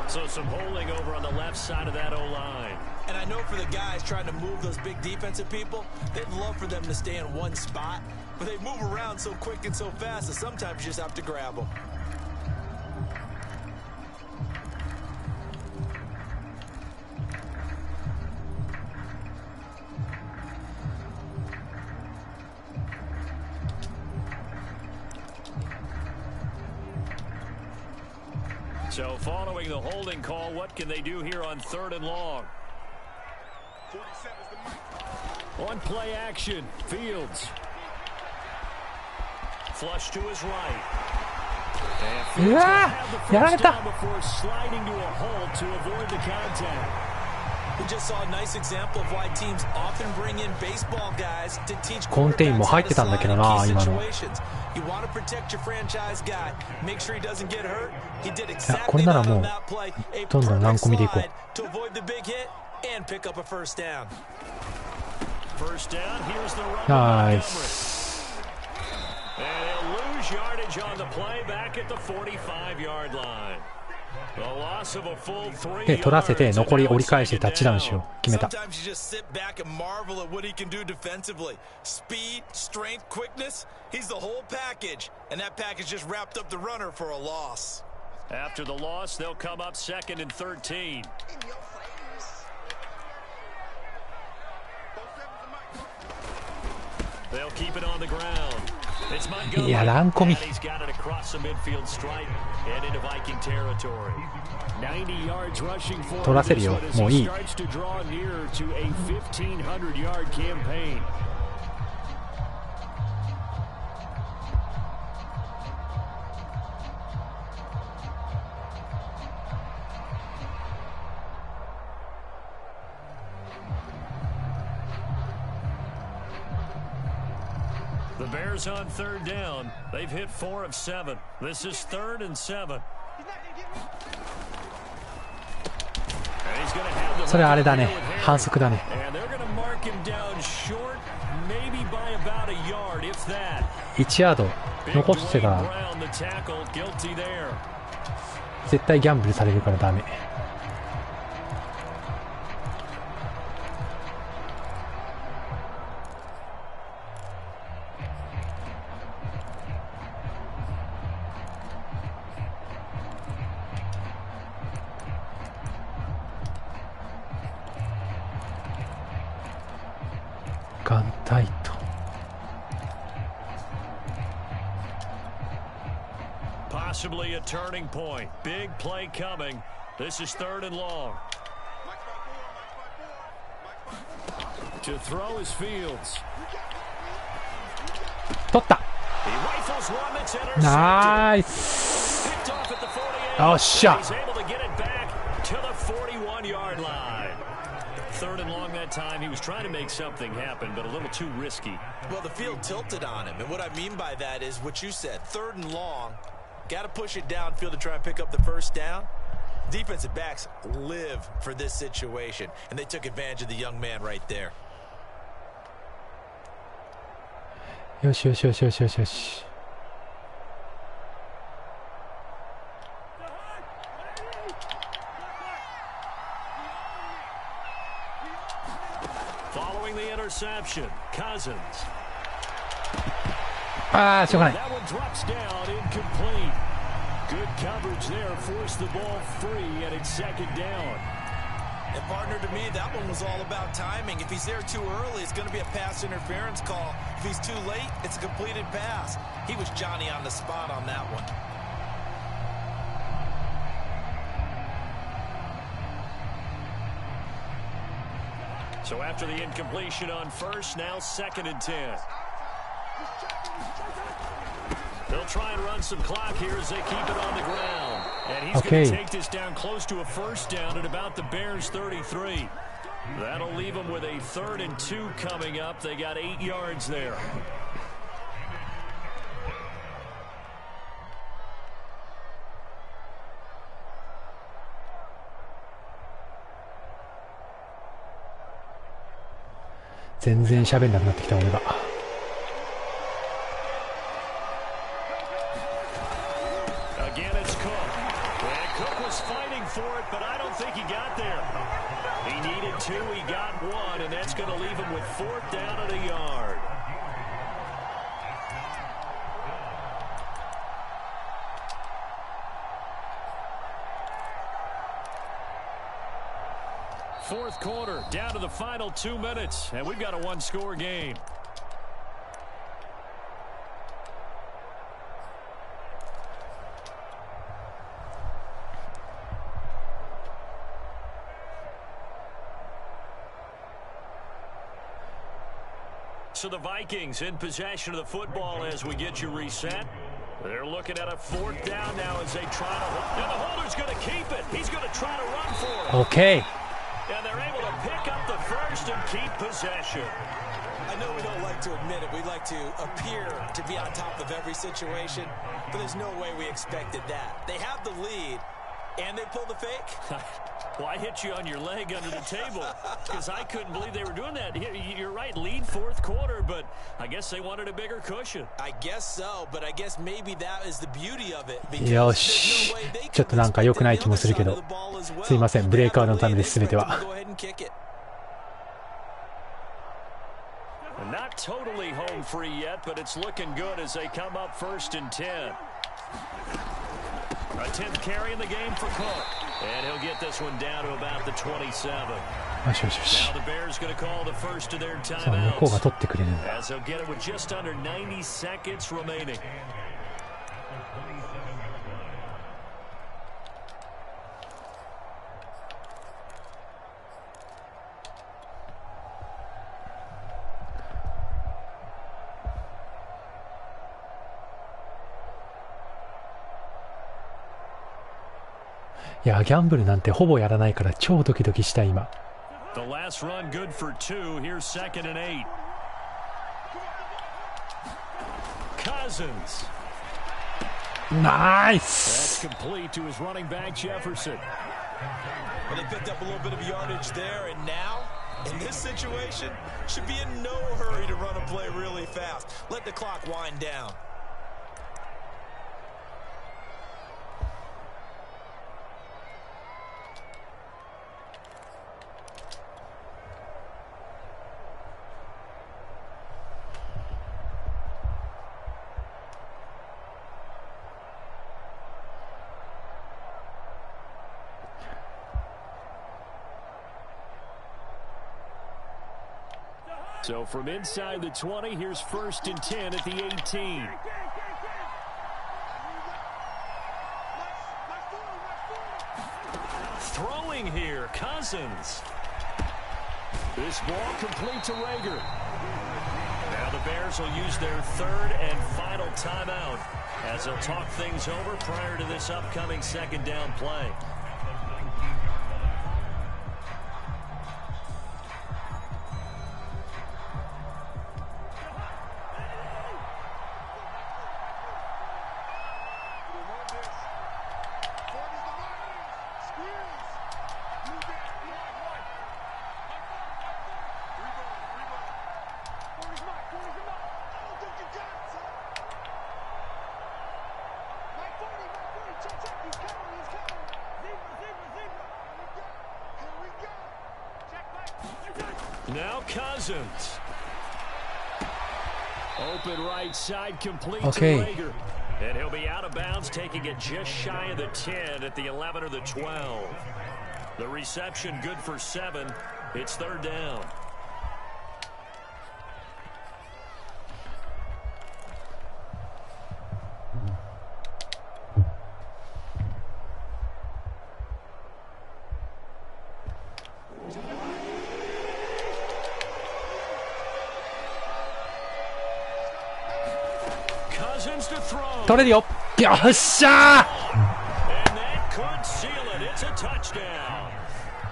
So some holding over on the left side of that O-line. And I know for the guys trying to move those big defensive people, they'd love for them to stay in one spot, but they move around so quick and so fast that sometimes you just have to grab them. So following the holding call, what can they do here on 3rd and long? On play action, Fields. Flush to his right. And Fields will have the first down before sliding to a hold to avoid the contact. We just saw a nice example of why teams often bring in baseball guys to teach コンテインも入ってたんだけどな、今の。You want to protect your franchise guy. Make sure he doesn't get hurt. He did これ exactly なら that も on う that play. A どんどん何 perfect 個見ていこ slide to avoid the big hit and pick up a first down. First down, here's the run. う。ナイス。 And he'll lose yardage on the play back at the 45-yard line. The loss of a full 3 yards. で、取らせて残り折り返してタッチダウンしよう。決めた。 Sometimes you just sit back and marvel at what he can do defensively. Speed, strength, quickness. He's the whole package. And that package just wrapped up the runner for a loss. After the loss, they'll come up 2nd and 13. They'll keep it on the ground. It's Montgomery. いや、ランコミ。 He's got it across the midfield stripe and into Viking territory. 90 yards rushing for 取らせるよ。もういい。 starts to draw nearer to a 1,500-yard campaign. The Bears on 3rd down. They've hit 4 of 7. This is 3rd and 7. それあれだね。反則だね。1ヤード残してたら絶対ギャンブルされるからダメ。眼帯と Possibly a turning point. Big play coming. This is 3rd and long. To throw is Fields. 取った。 He rifles one that's intercepted. ナイス。よっしゃ。 He's able to get it back to the 41-yard line. 3rd and long that time. He was trying to make something happen, but a little too risky. Well, the field tilted on him, and what I mean by that is what you said. 3rd and long, got to push it downfield to try and pick up the first down. Defensive backs live for this situation, and they took advantage of the young man right there. よしよしよしよしよしよし。Following the interception, Cousins. ああ、しょうがない。 That one drops down, incomplete. Good coverage there, forced the ball free, and it's 2nd down. And partner, to me, that one was all about timing. If he's there too early, it's going to be a pass interference call. If he's too late, it's a completed pass. He was Johnny on the spot on that one. So after the incompletion on 1st, now 2nd and 10. They'll try and run some clock here as they keep it on the ground. And he's going to take this down close to a 1st down at about the Bears' 33. That'll leave them with a 3rd and 2 coming up. They got 8 yards there.「全然喋んなくなってきた俺が」 for it, but I don't think he got there. He needed 2, he got 1, and that's going to leave him with 4th down and a yard. Fourth quarter, down to the final 2 minutes, and we've got a 1-score game. So the Vikings in possession of the football as we get you reset. They're looking at a 4th down now as they try to hold. And the holder's going to keep it. He's going to try to run for it. Okay. And they're able to pick up the first and keep possession. I know we don't like to admit it. We like to appear to be on top of every situation, but there's no way we expected that. They have the lead, and they pull the fake. Well, I hit you on your leg under the table because I couldn't believe they were doing that. You're right, lead 4th quarter, but I guess they wanted a bigger cushion. I guess so, but I guess maybe that is the beauty of it. よし、ちょっとなんか良くない気もするけど、すいません、ブレイクアウトのためです全ては。Not totally home free yet, but it's looking good as they come up 1st and 10. A 10th carry in the game for Cook. And he'll get this one down to about the 27. Now the Bears going to call the first of their timeouts. As they'll get it with just under 90 seconds remaining. The last run good for 2. Here's 2nd and 8. Cousins. Nice. That's complete to his running back Jefferson. Well, they picked up a little bit of yardage there, and now in this situation should be in no hurry to run a play really fast. Let the clock wind down. So from inside the 20, here's 1st and 10 at the 18. Throwing here, Cousins. This ball complete to Rager. Now the Bears will use their 3rd and final timeout as they'll talk things over prior to this upcoming 2nd down play. Now Cousins. Open right side complete to Rager. And he'll be out of bounds, taking it just shy of the 10 at the 11 or the 12. The reception good for 7. It's 3rd down. Cousins to throw. 取れるよ。よっしゃー。 And that could seal it. It's a touchdown.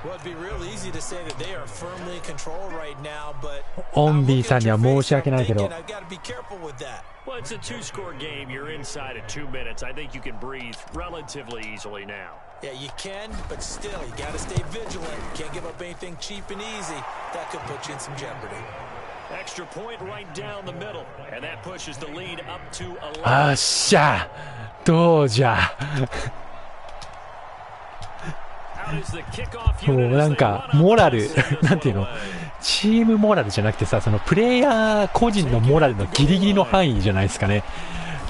Well, it'd be real easy to say that they are firmly in control right now, but オンビーさんには申し訳ないけど。 I've got to be careful with that. Well, it's a 2-score game. You're inside of 2 minutes. I think you can breathe relatively easily now. Yeah, you can, but still, you got to stay vigilant. Can't give up anything cheap and easy. That could put you in some jeopardy. Extra point right down the middle, and that pushes the lead up to 11. あっしゃ、どうじゃ。もうなんかモラルなんていうの、チームモラルじゃなくてさ、そのプレイヤー個人のモラルのギリギリの範囲じゃないですかね。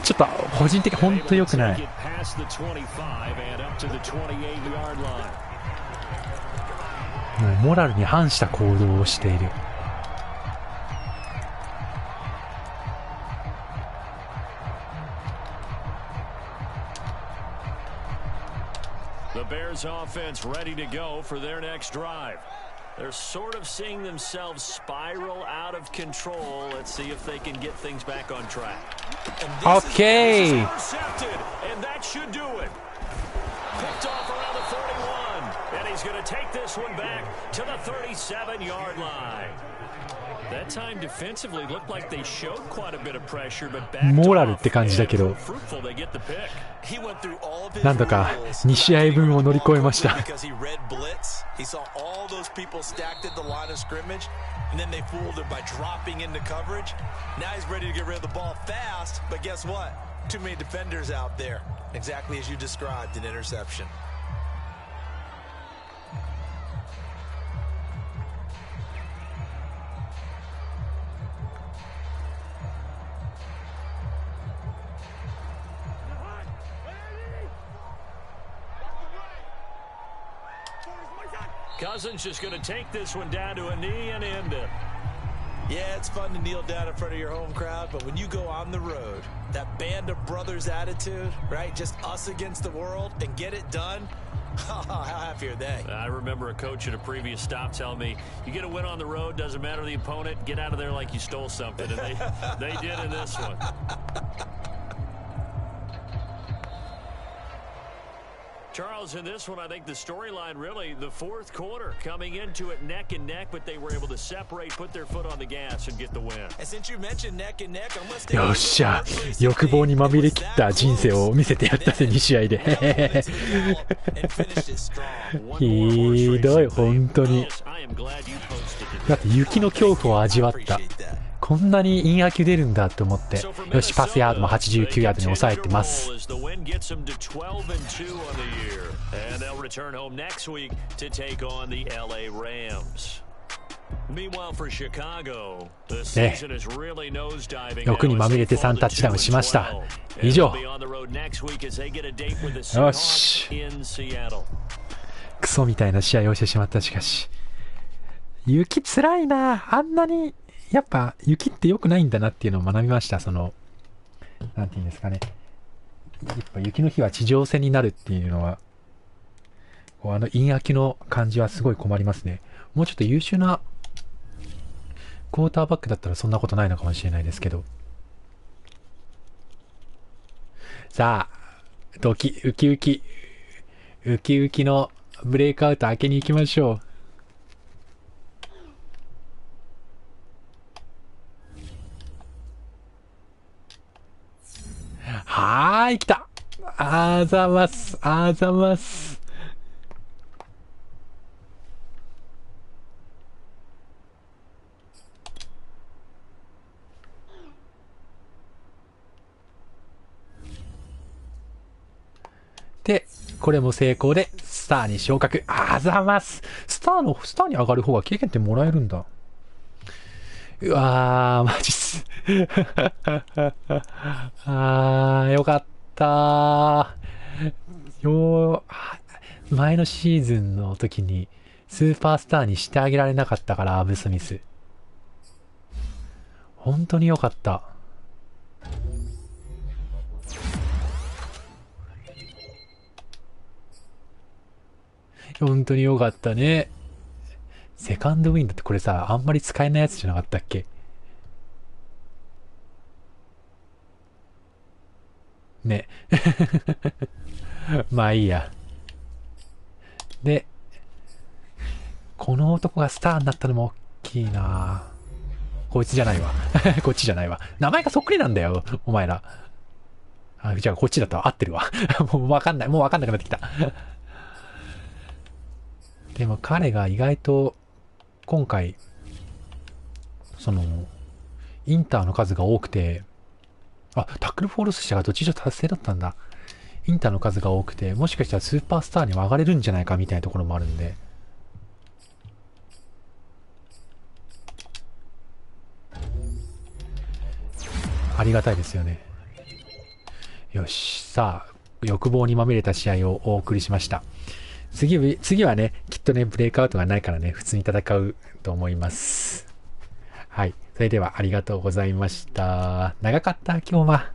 ちょっと個人的に本当良くない。もうモラルに反した行動をしている。The Bears offense ready to go for their next drive. They're sort of seeing themselves spiral out of control. Let's see if they can get things back on track. Okay. Intercepted, and that should do it. Picked off around the 41, and he's going to take this one back to the 37-yard line. That time defensively looked like they showed quite a bit of pressure, but back モラルって感じだけど、 fruitful they get the pick. He went through all of his なんとか2試合分を乗り越えました。 because he read blitz. He saw all those people stacked at the line of scrimmage, and then they fooled him by dropping into coverage. Now he's ready to get rid of the ball fast, but guess what? Too many defenders out there. Exactly as you described, an interception. Cousins just going to take this one down to a knee and end it. Yeah, it's fun to kneel down in front of your home crowd, but when you go on the road, that band of brothers attitude, right? Just us against the world and get it done. How happy are they? I remember a coach at a previous stop telling me, you get a win on the road, doesn't matter the opponent, get out of there like you stole something. And they did in this one. Charles, in this one, I think the storyline really, the fourth quarter, coming into it neck and neck, but they were able to separate, put their foot on the gas, and get the win. And since you mentioned neck and neck, I'm gonna stay よっしゃ、欲望にまみれきった人生を見せてやったぜ、2試合で。ひどい、本当に。だって雪の恐怖を味わった。こんなにインアキュ出るんだって思って、よし、パスヤードも89ヤードに抑えてます。ね、欲にまみれて3タッチダウンしました。以上。よし。クソみたいな試合をしてしまった。しかし。雪つらいな。あんなに。やっぱ雪って良くないんだなっていうのを学びました。なんていうんですかね。やっぱ雪の日は地上戦になるっていうのは、陰秋の感じはすごい困りますね。もうちょっと優秀なクォーターバックだったらそんなことないのかもしれないですけど。さあ、ウキウキのブレイクアウト開けに行きましょう。はーい、来た。あざます。で、これも成功で、スターに昇格。あざます。スターに上がる方が経験点もらえるんだ。うわー、マジっす。よかったー。前のシーズンの時にスーパースターにしてあげられなかったから、アブスミス。本当によかった。本当によかったね。セカンドウィンドってこれさ、あんまり使えないやつじゃなかったっけ？ね。まあいいや。で、この男がスターになったのも大きいな。こいつじゃないわ。こっちじゃないわ。名前がそっくりなんだよ、お前ら。じゃあこっちだったら合ってるわ。もうわかんなくなってきた。でも彼が意外と、今回、インターの数が多くて、タックルフォールス者がどっち以上達成だったんだ。インターの数が多くて、もしかしたらスーパースターにも上がれるんじゃないかみたいなところもあるんで。ありがたいですよね。よし、さあ、欲望にまみれた試合をお送りしました。次はね、きっとね、ブレイクアウトがないからね、普通に戦うと思います。はい。それではありがとうございました。長かった、今日は。